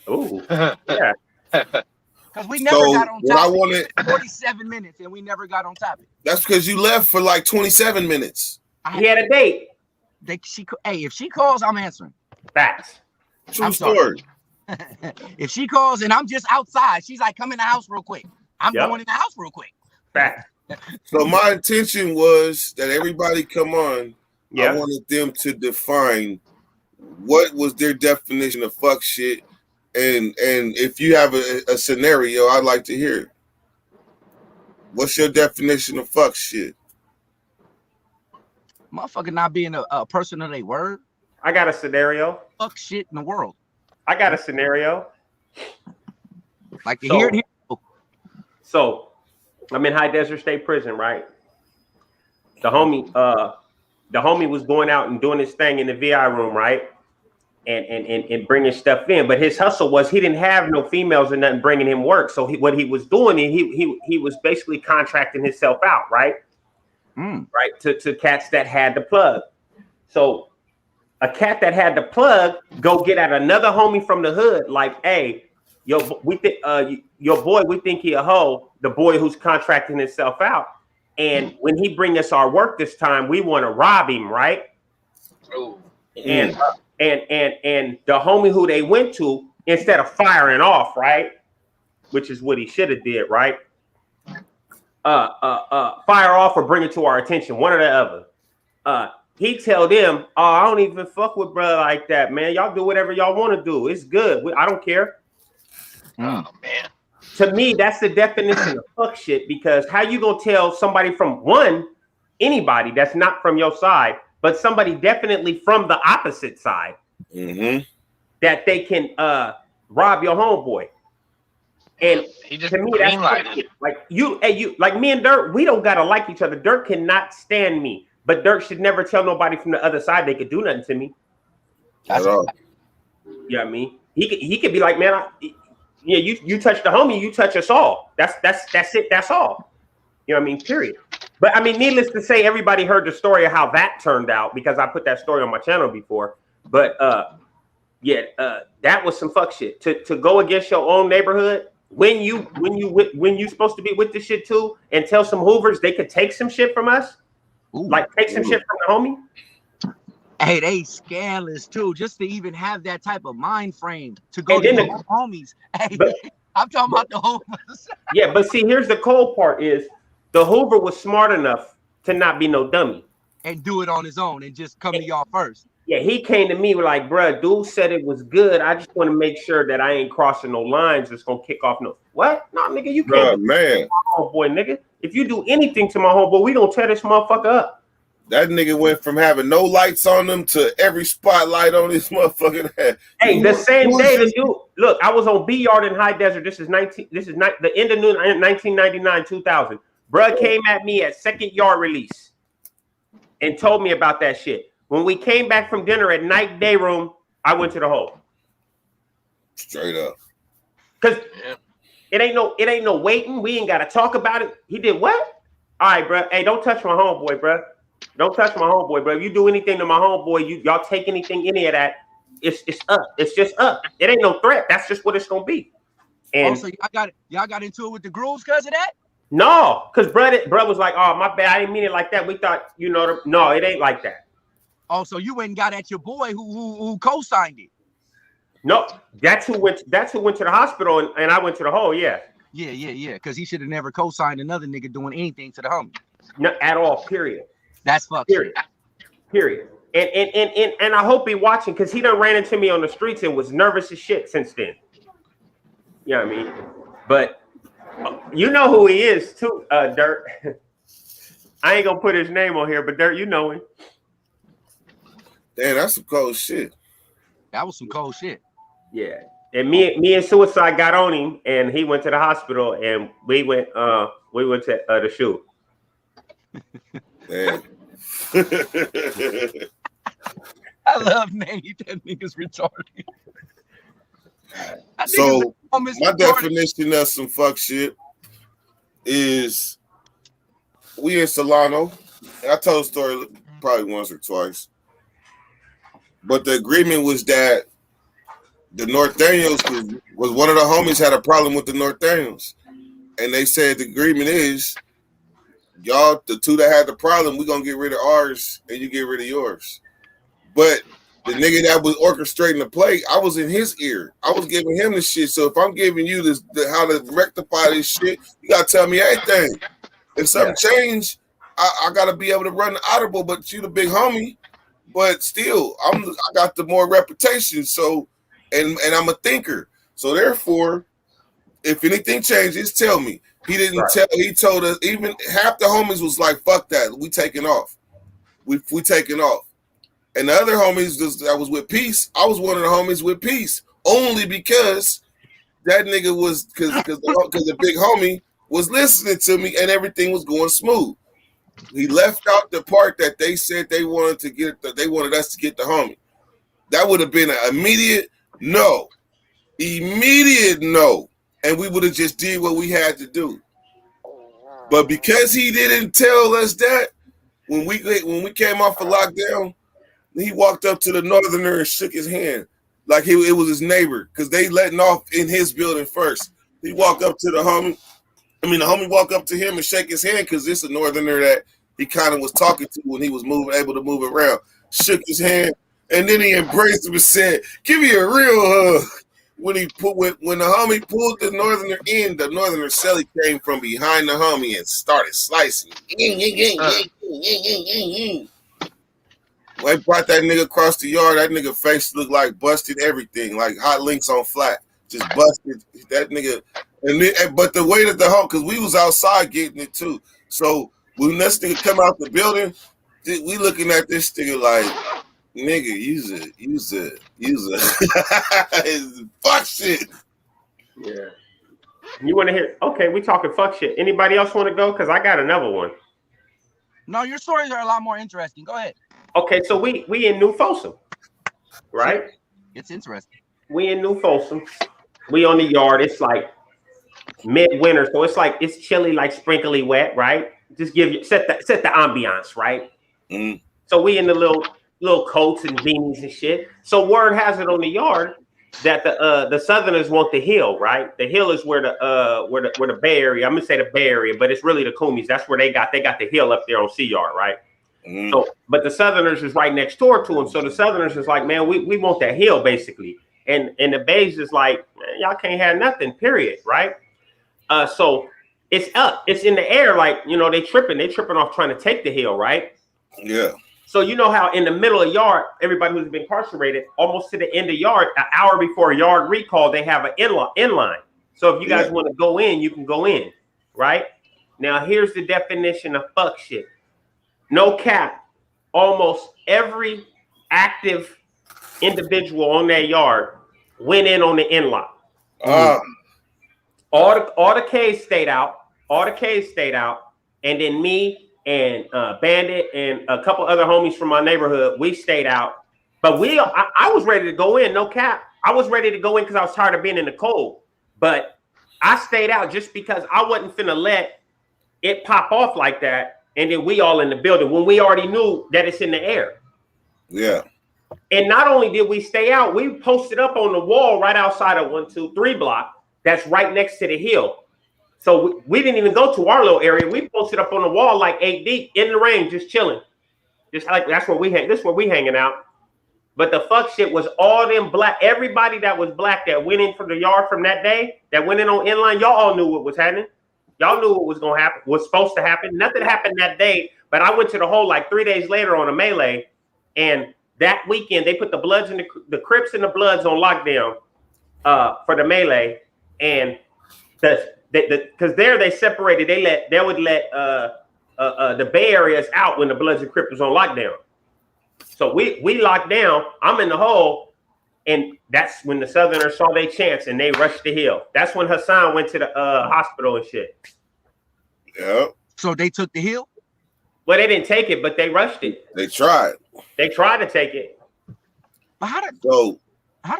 Ooh, yeah.
Because we never got on topic. 47 minutes and we never got on topic.
That's because you left for like 27 minutes.
He had a date.
If she calls, I'm answering.
Facts.
True story.
If she calls and I'm just outside, she's like, come in the house real quick. I'm going in the house real quick.
Facts.
So my intention was that everybody come on.
Yeah.
I wanted them to define what was their definition of fuck shit. And if you have a scenario, I'd like to hear it. What's your definition of fuck shit?
Motherfucker not being a person of their word.
I got a scenario.
Fuck shit in the world.
I got a scenario.
Like to hear it here.
So I'm in High Desert State Prison, right? The homie was going out and doing his thing in the VI room, right? And bringing stuff in, but his hustle was he didn't have no females or nothing bringing him work. So what he was doing, he was basically contracting himself out, right? Right to cats that had the plug. So a cat that had the plug go get at another homie from the hood, like, hey, your boy, we think he a hoe. The boy who's contracting himself out, and when he bring us our work this time, we want to rob him, right?
Oh.
And the homie who they went to, instead of firing off, right, which is what he should have did, right? Fire off or bring it to our attention, one or the other. He tell them, oh, I don't even fuck with brother like that, man. Y'all do whatever y'all want to do. It's good. I don't care.
Oh, man.
To me, that's the definition of fuck shit, because how you gonna tell somebody from anybody that's not from your side, but somebody definitely from the opposite side, that they can rob your homeboy? And
he just
to me, that's like you, like me and Dirk, we don't gotta like each other. Dirk cannot stand me, but Dirk should never tell nobody from the other side they could do nothing to me.
That's all.
You know what I mean? He could be like, man, you touch the homie, you touch us all. That's it. That's all. You know what I mean? Period. But I mean, needless to say, everybody heard the story of how that turned out because I put that story on my channel before. But that was some fuck shit. To go against your own neighborhood when you supposed to be with this shit too, and tell some Hoovers they could take some shit from us, like take some shit from the homie.
Hey, they scandalous too. Just to even have that type of mind frame to go to your homies. Hey, I'm talking about the Hoovers.
Yeah, but see, here's the cold part is the Hoover was smart enough to not be no dummy.
And do it on his own and just come to y'all first.
Yeah, he came to me like, bruh, dude said it was good. I just want to make sure that I ain't crossing no lines that's gonna kick off no. What? No, nigga, you can't.
Man,
my homeboy, nigga. If you do anything to my homeboy, we gonna tear this motherfucker up.
that nigga went from having no lights on him to every spotlight on his motherfucking head.
Hey, the same day the dude. Look, I was on B Yard in High Desert. This is the end of 1999, 2000. Bruh came at me at second yard release and told me about that shit. When we came back from dinner at night day room, I went to the hole.
Straight up.
Cause it ain't no waiting. We ain't gotta talk about it. He did what? All right, bro. Hey, don't touch my homeboy, bro. Don't touch my homeboy, bro. If you do anything to my homeboy, y'all take any of that, it's up. It's just up. It ain't no threat. That's just what it's gonna be. And
also, y'all got into it with the grooves because of that?
No, because bro was like, oh, my bad. I didn't mean it like that. We thought, no, it ain't like that.
Oh, so you went and got at your boy who co-signed it.
No, that's who went to the hospital and I went to the hole, yeah.
Yeah. Because he should have never co-signed another nigga doing anything to the homie.
No, at all, period.
That's fucked.
Period. And I hope he watching because he done ran into me on the streets and was nervous as shit since then. You know what I mean? But you know who he is too, Dirt. I ain't gonna put his name on here, but Dirt, you know him.
Damn, that's some cold shit.
That was some cold shit.
Yeah. And me and Suicide got on him and he went to the hospital and we went to the shoe.
Damn.
I love Nate. That nigga's retarded.
So my definition of some fuck shit is we in Solano. I told the story probably once or twice. But the agreement was that the Norteños was one of the homies had a problem with the Norteños. And they said the agreement is y'all, the two that had the problem, we're going to get rid of ours and you get rid of yours. But the nigga that was orchestrating the play, I was in his ear. I was giving him the shit. So if I'm giving you this, how to rectify this shit, you got to tell me everything. If something change, I got to be able to run the audible, but you the big homie. But still, I got the more reputation. So, and I'm a thinker. So therefore, if anything changes, tell me. He didn't tell. He told us. Even half the homies was like, "Fuck that. We taking off. We taking off." And the other homies that was with Peace, I was one of the homies with Peace only because that nigga was because the big homie was listening to me and everything was going smooth. He left out the part that they said they wanted to get. They wanted us to get the homie. That would have been an immediate no, and we would have just did what we had to do. But because he didn't tell us that, when we came off of lockdown, he walked up to the Northerner and shook his hand like it was his neighbor because they letting off in his building first. He walked up to the homie. The homie walked up to him and shake his hand because it's a Northerner that he kind of was talking to when he was able to move around. Shook his hand, and then he embraced him and said, "Give me a real hug." When the homie pulled the Northerner in, the Northerner celly came from behind the homie and started slicing. When they brought that nigga across the yard, that nigga face looked like busted everything, like hot links on flat. Just busted that nigga. But the way that the home, because we was outside getting it too. So when this nigga come out the building, we looking at this nigga like, nigga, use a fuck shit.
Yeah. You want to hear? Okay, we talking fuck shit. Anybody else want to go? Because I got another one.
No, your stories are a lot more interesting. Go ahead.
Okay, so we in New Folsom, right?
It's interesting.
We in New Folsom. We on the yard. It's like midwinter, so it's chilly, like sprinkly wet, right? Just set the ambiance, right?
Mm.
So we in the little coats and beanies and shit. So word has it on the yard that the Southerners want the hill, right? The hill is where the Bay Area. I'm gonna say the Bay Area, but it's really the Coomies. That's where they got the hill up there on C Yard, right? So, but the Southerners is right next door to them. So the Southerners is like, man, we want that hill basically. and the base is like, man, y'all can't have nothing, period, right? So it's up, it's in the air, like, you know, they tripping off trying to take the hill, right?
Yeah.
So you know how in the middle of yard, everybody who's been incarcerated, almost to the end of yard, an hour before yard recall, they have an inline. So if you guys want to go in, you can go in, right? Now here's the definition of fuck shit. No cap. Almost every active individual on that yard went in on the inlock. All the K's stayed out. And then me and Bandit and a couple other homies from my neighborhood, we stayed out. But I was ready to go in, no cap. I was ready to go in because I was tired of being in the cold. But I stayed out just because I wasn't finna let it pop off like that. And then we all in the building when we already knew that it's in the air.
Yeah.
And not only did we stay out, we posted up on the wall right outside of 123 block. That's right next to the hill. So we didn't even go to our little area. We posted up on the wall like 8 deep in the rain, just chilling. Just like that's where we hang. This is where we hanging out. But the fuck shit was all them black. Everybody that was black that went in from the yard from that day, that went in on inline, y'all all knew what was happening. Y'all knew what was gonna happen, was supposed to happen. Nothing happened that day, but I went to the hole like 3 days later on a melee, and that weekend they put the Bloods and the Crips and the Bloods on lockdown for the melee, and because there they separated. They would let the Bay Areas out when the Bloods and Crips was on lockdown. So we locked down. I'm in the hole. And that's when the Southerners saw their chance and they rushed the hill. That's when Hassan went to the hospital and shit.
Yeah.
So they took the hill?
Well, they didn't take it, but they rushed it.
They tried.
They tried to take it.
But how the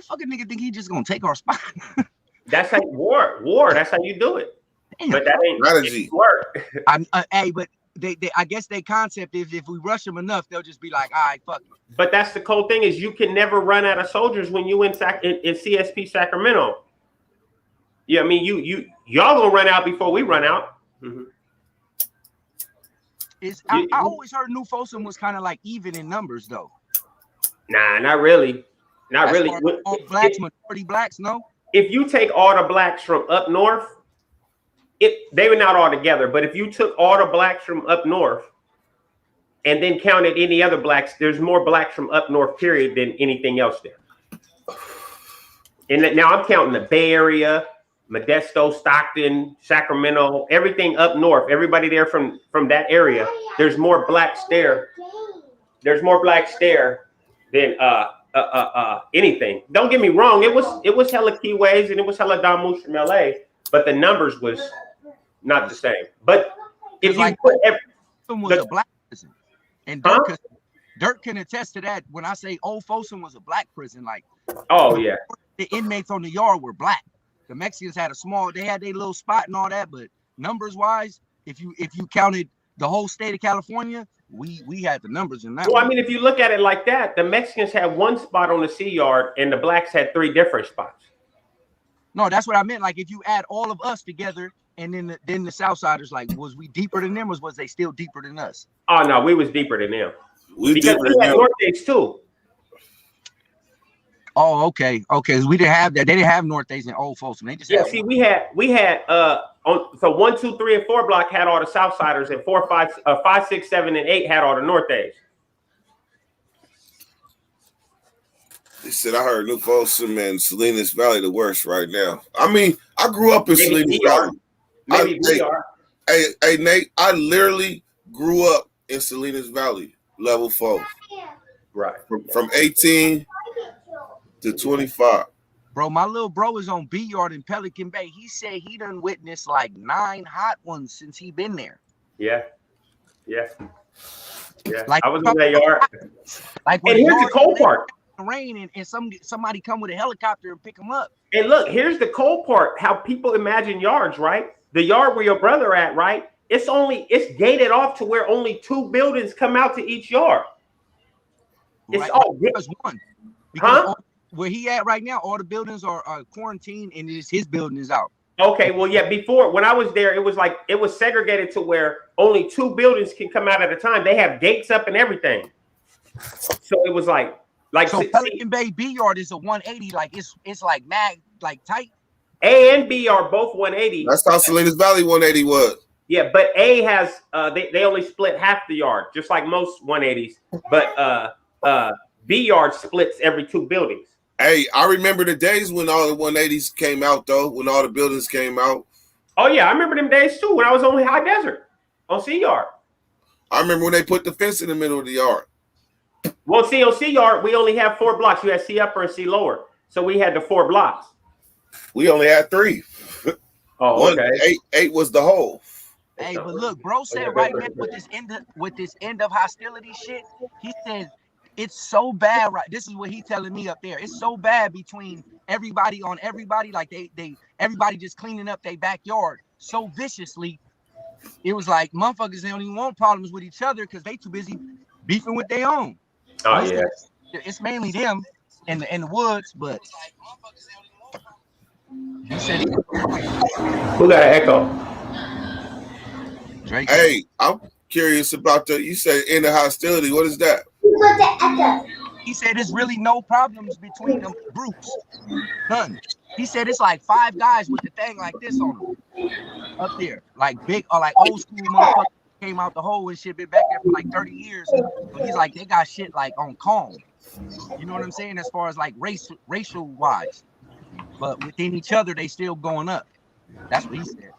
fuck a nigga think he just gonna take our spot?
That's how war. That's how you do it.
Damn.
But that ain't strategy work.
Hey, but they I guess their concept is if we rush them enough, they'll just be like, all right, fuck it.
But that's the cool thing is you can never run out of soldiers when you in CSP Sacramento. Yeah, I mean y'all gonna run out before we run out. Mm-hmm.
I always heard New Folsom was kind of like even in numbers though.
Nah, not really. Not really.
All blacks, majority blacks, no.
If you take all the blacks from up north, they were not all together. But if you took all the blacks from up north and then counted any other blacks, there's more blacks from up north, period, than anything else there. And now I'm counting the Bay Area, Modesto, Stockton, Sacramento, everything up north, everybody there from that area. There's more blacks there. There's more blacks there than anything. Don't get me wrong. It was hella Keyways and it was hella Don Moose from LA, but the numbers was not the same. But if you put
was a black prison, and Dirk can attest to that. When I say Old Folsom was a black prison, like the inmates on the yard were black. The Mexicans had they had their little spot and all that, but numbers wise, if you counted the whole state of California, we had the numbers in that.
Well, I mean, if you look at it like that, the Mexicans had one spot on the C yard and the blacks had 3 different spots.
No, that's what I meant. Like if you add all of us together and then the Southsiders, like, was we deeper than them or was they still deeper than us?
Oh no, we was deeper than them.
Because
we had Northeast too.
Oh, okay. We didn't have that. They didn't have Northeast and Old Folsom. They just
see, we had so 1, 2, 3, and 4 block had all the Southsiders, and 4, 5, 6, 7, and 8 had all the Northeast.
He said, I heard New Folsom and Salinas Valley the worst right now. I mean, I grew up in Salinas Valley. Hey, Nate, I literally grew up in Salinas Valley, level 4.
Right.
From 18 to 25.
Bro, my little bro is on B Yard in Pelican Bay. He said he done witnessed like 9 hot ones since he been there.
Yeah.
Like,
I was in that yard.
Like,
and here's the cold part.
Rain and somebody come with a helicopter and pick them up.
And look, here's the cold part. How people imagine yards, right? The yard where your brother at, right? It's gated off to where only 2 buildings come out to each yard. It's
right.
all
because one. Because where he at right now, all the buildings are quarantined and his building is out.
Okay, well, yeah, before when I was there, it was segregated to where only 2 buildings can come out at a time. They have gates up and everything. So it was like Like
So Pelican Bay B yard is a 180. Like it's like mag like tight.
A and B are both 180.
That's how Salinas Valley 180 was.
Yeah, but A has they only split half the yard, just like most 180s. But B yard splits every 2 buildings.
Hey, I remember the days when all the 180s came out, though, when all the buildings came out.
Oh yeah, I remember them days too when I was on High Desert on C yard.
I remember when they put the fence in the middle of the yard.
Well, see, on C yard, we only have 4 blocks. You had C upper and C lower, so we had the 4 blocks.
We only had 3.
Oh, okay.
8 was the whole.
Hey, but look, bro said right now with this end of hostility shit, he said it's so bad. Right, this is what he telling me up there. It's so bad between everybody on everybody. Like they everybody just cleaning up their backyard so viciously. It was like motherfuckers they don't even want problems with each other because they too busy beefing with their own.
Oh yeah,
it's mainly them in the woods, but he said
who got an echo?
Drake.
Hey, I'm curious about the. You say end of hostility. What is that?
He said there's really no problems between them groups. None. He said it's like 5 guys with the thing like this on them up there, like big or like old school motherfuckers came out the hole and shit. Been back there for like 30 years. So he's like they got shit like on calm. You know what I'm saying? As far as like racial wise, but within each other they still going up. That's what he said.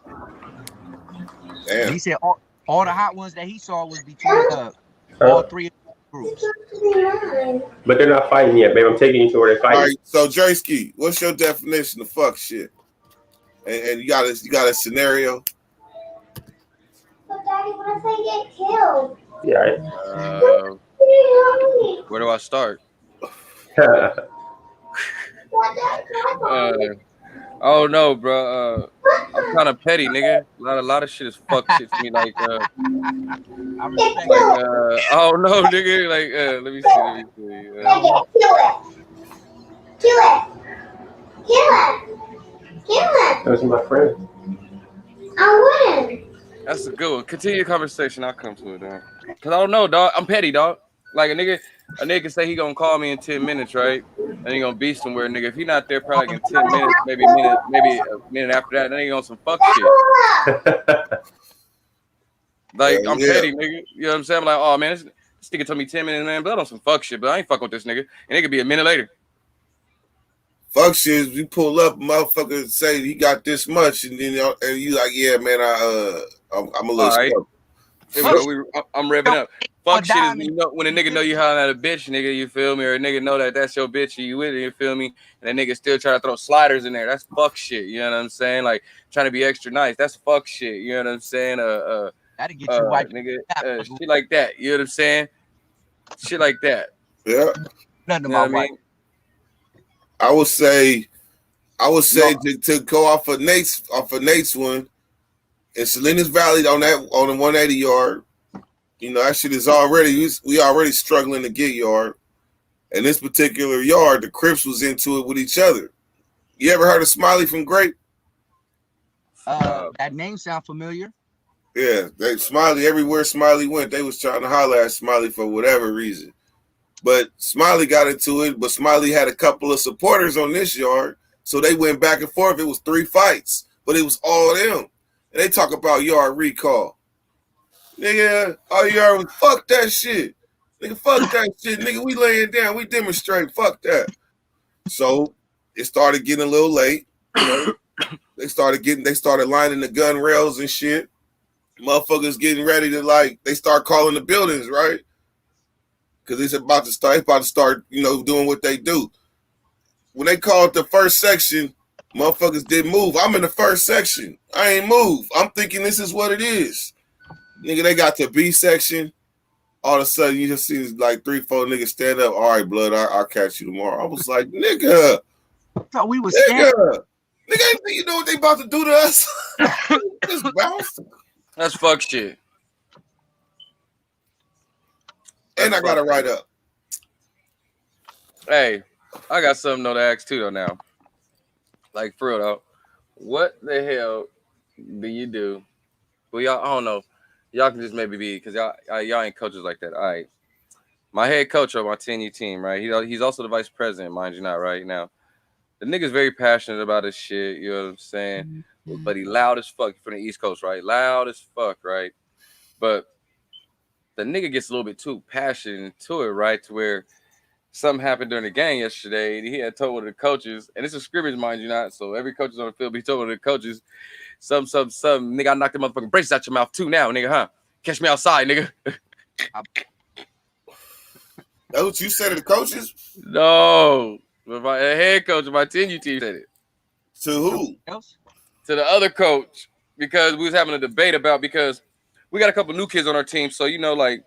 Damn.
He said all the hot ones that he saw was between all 3 groups.
But they're not fighting yet, babe. I'm taking you to where they're fighting.
All right, so Drayski, what's your definition of fuck shit? And you got a scenario?
But Daddy, what if I get killed?
Yeah. Right.
Where do I start? Oh no, bro. I'm kind of petty, nigga. A lot of shit is fuck shit to me. Like, oh no, nigga. Like, let me see.
Kill it.
That's my friend.
I wouldn't.
That's a good one. Continue the conversation. I'll come to it, dog. Cause I don't know, dog. I'm petty, dog. Like a nigga can say he gonna call me in 10 minutes, right? And he gonna be somewhere, nigga. If he not there probably in 10 minutes, maybe a minute after that, then he on some fuck shit. Like, I'm petty, nigga. You know what I'm saying? I'm like, oh man, this nigga told me 10 minutes, man, but on some fuck shit, but I ain't fucking with this nigga. And it could be a minute later.
Fuck shit is you pull up, motherfucker say he got this much, and then and you like, yeah, man, I'm a little
right.
stuck.
I'm revving up. Fuck shit is when a nigga know you hollering at a bitch, nigga, you feel me? Or a nigga know that that's your bitch and you with it, you feel me? And that nigga still try to throw sliders in there. That's fuck shit, you know what I'm saying? Like, trying to be extra nice. That's fuck shit, you know what I'm saying?
That'll get you wiped.
Nigga, shit like that, you know what I'm saying? Shit like that.
Yeah.
Nothing about white.
I would say to go off of Nate's one in Salinas Valley on the 180 yard. You know, that shit is we already struggling to get yard. And this particular yard, the Crips was into it with each other. You ever heard of Smiley from Grape?
That name sound familiar.
Yeah, Smiley, everywhere Smiley went, they was trying to holler at Smiley for whatever reason. But Smiley got into it, but Smiley had a couple of supporters on this yard, so they went back and forth. It was 3 fights, but it was all them. And they talk about yard recall. Nigga, all yard was fuck that shit. Nigga, fuck that shit. Nigga, we laying down, we demonstrate, fuck that. So it started getting a little late. You know? They started lining the gun rails and shit. Motherfuckers getting ready to they start calling the buildings, right? Because it's about to start, you know, doing what they do. When they called the first section, motherfuckers didn't move. I'm in the first section. I ain't moved. I'm thinking this is what it is. Nigga, they got to B section. All of a sudden, you just see like 3, 4 niggas stand up. All right, blood, I'll catch you tomorrow. I was like, nigga.
I thought we was
nigga, you know what they about to do to us? Just bounce.
That's fuck shit.
And I got to write up.
Hey, I got something to ask too though now. Like for real though, what the hell do you do? Well, y'all, I don't know. Y'all can just maybe be because y'all ain't coaches like that. All right. My head coach of my 10U team, right? He's also the vice president, mind you, not right now. The nigga's very passionate about his shit. You know what I'm saying? But he loud as fuck from the East Coast, right? Loud as fuck, right? But the nigga gets a little bit too passionate into it, right? To where something happened during the game yesterday. And he had told one of the coaches, and it's a scrimmage, mind you not. So every coach is on the field, but he told one of the coaches, some, nigga, I knocked the motherfucking braces out your mouth too now, nigga, huh? Catch me outside, nigga.
That's what you said to the coaches?
No. But my head coach of my 10U team said it.
To who?
To the other coach, because we was having a debate about, because we got a couple new kids on our team, so you know, like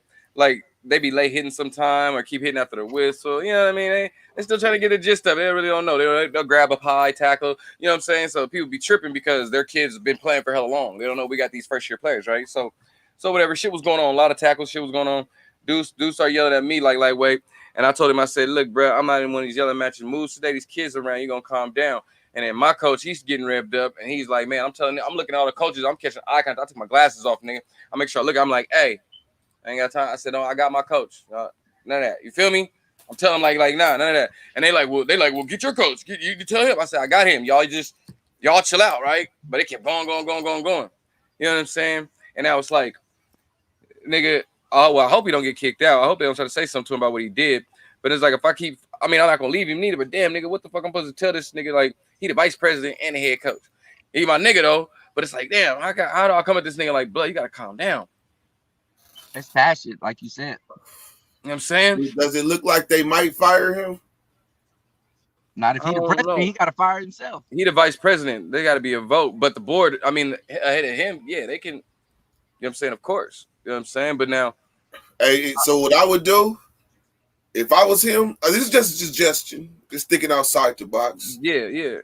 they be late hitting sometime or keep hitting after the whistle. You know what I mean? They still trying to get the gist of it. They really don't know. They'll grab a high tackle. You know what I'm saying? So people be tripping because their kids have been playing for hella long. They don't know we got these first year players, right? So whatever shit was going on, a lot of tackles shit was going on. Dude started yelling at me like lightweight. And I told him, I said, look, bro, I'm not in one of these yelling matching moves today. These kids around, you're going to calm down. And then my coach, he's getting revved up. And he's like, man, I'm telling you, I'm looking at all the coaches. I'm catching eye contact. I took my glasses off, nigga. I make sure I look. I'm like, hey, I ain't got time. I said, no, I got my coach. None of that. You feel me? I'm telling them like, nah, none of that. And they like, well, get your coach. You can tell him. I said, I got him. Y'all chill out, right? But it kept going. You know what I'm saying? And I was like, nigga, oh, well, I hope he don't get kicked out. I hope they don't try to say something to him about what he did. But it's like, I'm not going to leave him neither. But damn, nigga, what the fuck I'm supposed to tell this nigga? Like, he the vice president and the head coach. He my nigga, though. But it's like, damn, how do I come at this nigga like, blood, you got to calm down.
It's passion, like you said.
You know what I'm saying?
Does it look like they might fire him?
Not if he the president, he got to fire himself.
He the vice president. They got to be a vote. But the board, ahead of him, yeah, they can. You know what I'm saying? Of course. You know what I'm saying? But now.
Hey, so what I would do, if I was him, this is just a suggestion, just thinking outside the box.
Yeah.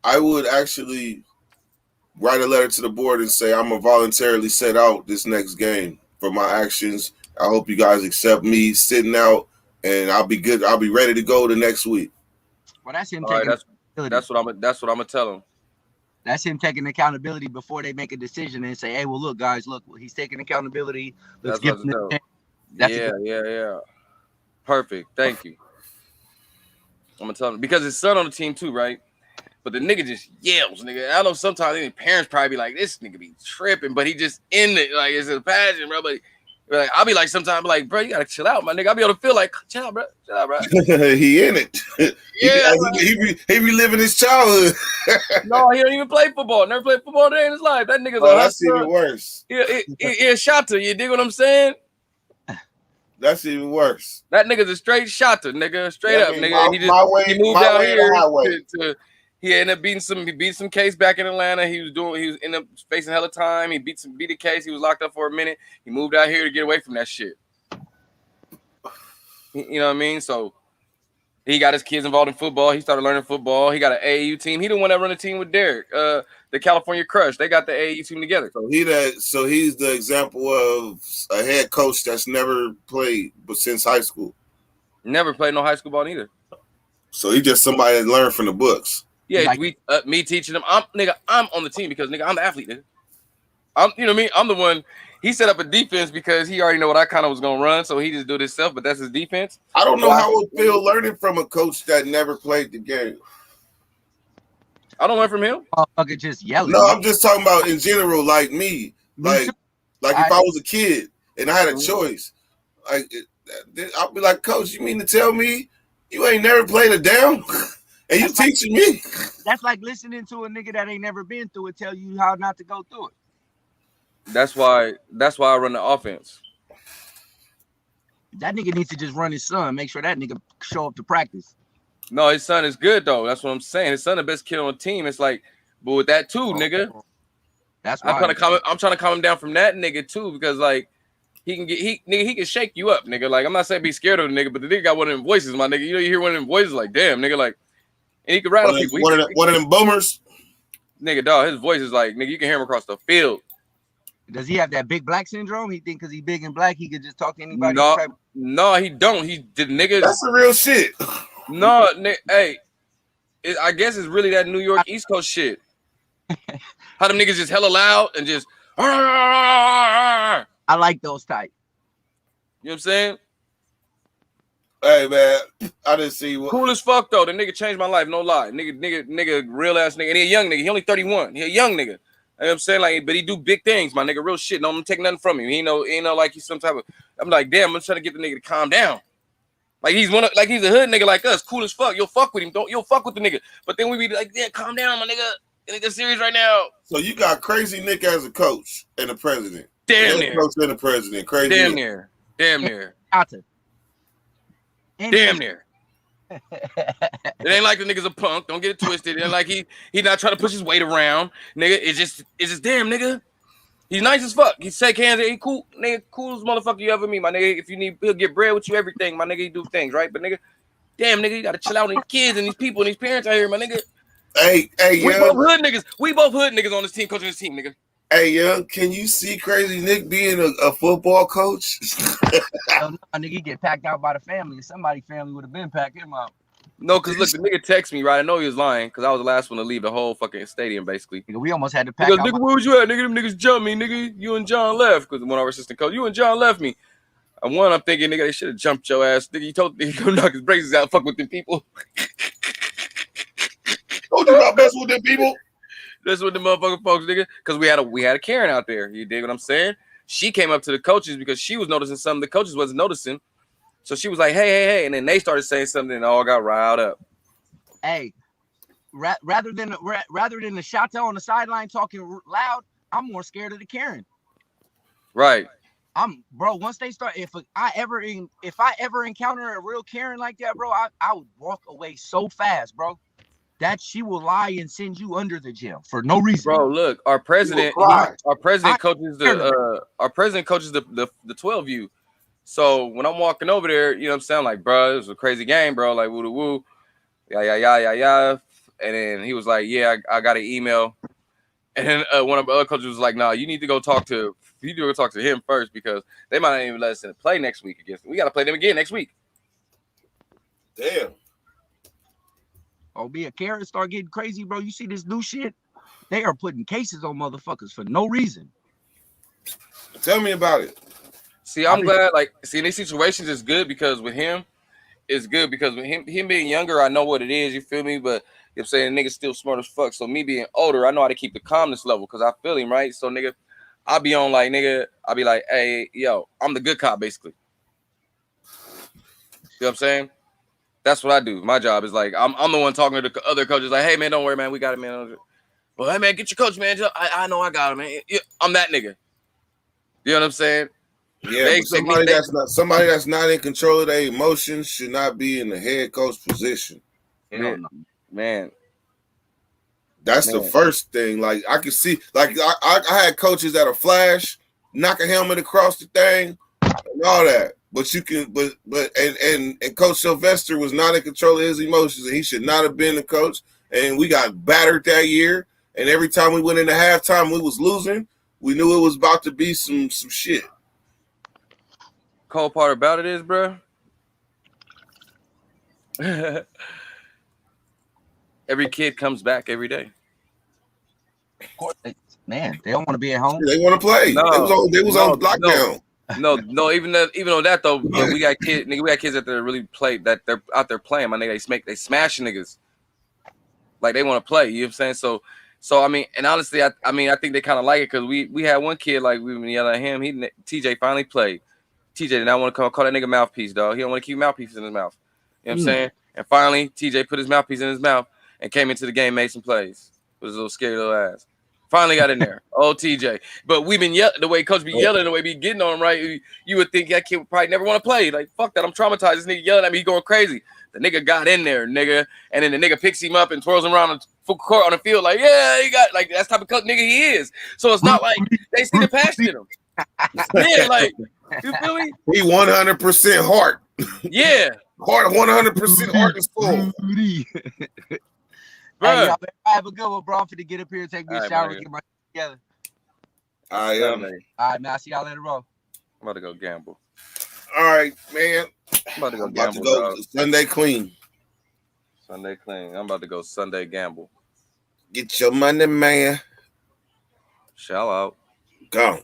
I would actually write a letter to the board and say, I'm going to voluntarily sit out this next game for my actions. I hope you guys accept me sitting out, and I'll be good. I'll be ready to go the next week.
Well, that's him
taking
accountability.
That's what I'm gonna tell him.
That's him taking accountability before they make a decision and say, hey, well, look, guys, he's taking accountability. Let's give him the chance.
Yeah. Perfect. Thank you. I'm gonna tell him because his son on the team too, right? But the nigga just yells, nigga. I know sometimes any parents probably be like, this nigga be tripping, but he just in it, like it's a passion, bro. But like, I'll be like, sometimes like, bro, you gotta chill out, my nigga. I'll be able to feel like, chill out, bro.
He in it.
Yeah,
he be living his childhood.
No, he don't even play football. Never played football day in his life. That nigga's
that's even worse.
He a shotter. You dig what I'm saying?
That's even worse.
That nigga's a straight shotter, nigga. Straight up, nigga. He moved
my
out
way
here to he ended up beat some case back in Atlanta. He was ended up facing hella time. He beat a case. He was locked up for a minute. He moved out here to get away from that shit. You know what I mean? So he got his kids involved in football. He started learning football. He got an AAU team. He the one that run a team with Derek, the California Crush. They got the AAU team together.
So he's the example of a head coach that's never played but since high school.
Never played no high school ball either.
So he's just somebody that learned from the books.
Yeah, me teaching him. I'm on the team because nigga, I'm the athlete, nigga. You know what I mean? I'm the one. He set up a defense because he already know what I kind of was gonna run, so he just do this stuff. But that's his defense.
I don't know how it would feel learning from a coach that never played the game.
I don't learn from him.
Fucking just yelling.
No, I'm just talking about in general, like me. Like if I was a kid and I had a choice, like I'll be like, Coach, you mean to tell me you ain't never played a down? And you teaching me?
That's like listening to a nigga that ain't never been through it tell you how not to go through it.
That's why I run the offense.
That nigga needs to just run his son. Make sure that nigga show up to practice.
No, his son is good though. That's what I'm saying. His son the best kid on the team. It's like, but with that too, nigga.
That's why
I'm trying to calm him down from that nigga too, because like he can shake you up, nigga. Like I'm not saying be scared of the nigga, but the nigga got one of them voices, my nigga. You know, you hear one of them voices, like damn, nigga, like. And he can rattle people.
One of them boomers.
Nigga, dog, his voice is like, nigga, you can hear him across the field.
Does he have that big black syndrome? He think because he big and black, he could just talk to anybody?
No, he don't. He the nigga.
That's the real shit.
No, hey, I guess it's really that New York East Coast shit. How them niggas just hella loud and just.
I like those type.
You know what I'm saying?
Hey man, I didn't see what.
Cool as fuck though. The nigga changed my life, no lie. Nigga, real ass nigga. And he a young nigga. He only 31. He a young nigga. You know what I'm saying? Like, but he do big things, my nigga. Real shit. No, I'm taking nothing from him. He know like he's some type of. I'm like, damn, I'm trying to get the nigga to calm down. Like he's he's a hood nigga like us, cool as fuck. You'll fuck with him, you'll fuck with the nigga. But then we be like, yeah, calm down, my nigga. The nigga serious right now.
So you got Crazy Nick as a coach and a president.
Damn near.
Coach and a president. Crazy
Damn
Nick.
near. Damn near.
Damn
Damn near. It ain't like the nigga's a punk. Don't get it twisted. It ain't like he not trying to push his weight around. Nigga, it's just damn nigga. He's nice as fuck. He shake hands. He cool, nigga, coolest motherfucker you ever meet, my nigga. If you need, he'll get bread with you, everything, my nigga. He do things, right? But nigga, damn nigga, you gotta chill out on these kids and these people and these parents out here, my nigga.
Hey,
we both hood niggas. We both hood niggas on this team, coaching this team, nigga.
Hey, young, can you see Crazy Nick being a football coach?
Hell no, nigga, he get packed out by the family. Somebody's family would have been packed him out.
No, because look, the nigga text me, right? I know he was lying because I was the last one to leave the whole fucking stadium, basically.
Nigga, we almost had to pack
out.
Nigga,
where was you at? Nigga, them niggas jumped me, nigga. You and John left because one of our assistant coach. You and John left me. And one, I'm thinking, nigga, they should have jumped your ass. Nigga, you told me to go knock his braces out, fuck with them people.
Told you about messing with them people.
That's what the motherfucking folks, nigga. Because we had a Karen out there. You dig what I'm saying? She came up to the coaches because she was noticing something the coaches wasn't noticing. So she was like, hey. And then they started saying something and all got riled up.
Hey, rather than the shot on the sideline talking loud, I'm more scared of the Karen.
Right.
Bro. Once they start, if I ever encounter a real Karen like that, bro, I would walk away so fast, bro. That she will lie and send you under the jail for no reason.
Bro, look, our president coaches the 12U. So when I'm walking over there, you know what I'm saying? Like, bro, it was a crazy game, bro. Like, woo woo. Yeah. And then he was like, yeah, I got an email. And then one of the other coaches was like, no, you need to go talk to him first because they might not even let us play next week against them. We got to play them again next week.
Damn.
Oh, be a Karen start getting crazy, bro. You see this new shit? They are putting cases on motherfuckers for no reason.
Tell me about it.
See, I'm glad, like, in these situations it's good because with him, it's good because with him being younger, I know what it is, you feel me? But you know what I'm saying, the nigga's still smart as fuck. So me being older, I know how to keep the calmness level because I feel him, right? So nigga, I'll be on like, nigga, I'll be like, hey, yo, I'm the good cop, basically. You know what I'm saying? That's what I do. My job is like, I'm the one talking to the other coaches, like, hey man, don't worry, man, we got it, man. Well, hey man, get your coach, man. I know I got him, man. I'm that nigga. You know what I'm saying?
Yeah, somebody that's not in control of their emotions should not be in the head coach position.
Man.
That's the first thing. Like I can see, like I had coaches that are flash, knock a helmet across the thing, and all that. But you can, but Coach Sylvester was not in control of his emotions, and he should not have been the coach. And we got battered that year. And every time we went into halftime, we was losing. We knew it was about to be some shit.
Cold part about it is, bro. Every kid comes back every day.
Of course, man, they don't want to be at home.
They want to play.
No,
they was on lockdown.
No. Even though that though, we got kids. Nigga, we got kids that really play. That they're out there playing. My nigga, they smash niggas. Like they want to play. You know what I'm saying? So I mean, and honestly, I think they kind of like it because we had one kid like we been yelling at him. TJ finally played. TJ did not want to call that nigga mouthpiece, dog. He don't want to keep mouthpieces in his mouth. You know what I'm saying? And finally, TJ put his mouthpiece in his mouth and came into the game, made some plays with his little scary little ass. Finally got in there. Oh, TJ. But we've been the way coach be yelling, the way be getting on him, right? You would think that kid would probably never want to play. Like, fuck that. I'm traumatized. This nigga yelling at me. He going crazy. The nigga got in there, nigga. And then the nigga picks him up and twirls him around the full court on the field. Like, yeah, he got, like, that's the type of coach nigga he is. So it's not like they see the passion in him. Yeah, like, you feel me?
He 100% heart.
Yeah.
Heart, 100% heart is full.
Hey, y'all have a good one, bro. I'm finna get up here and take me a shower and get my together.
I am.
All right, man. I'll see y'all later, bro.
I'm about to go gamble.
All right, man.
I'm about to go gamble.
Sunday clean.
Sunday clean. I'm about to go Sunday gamble.
Get your money, man.
Shout out.
Go.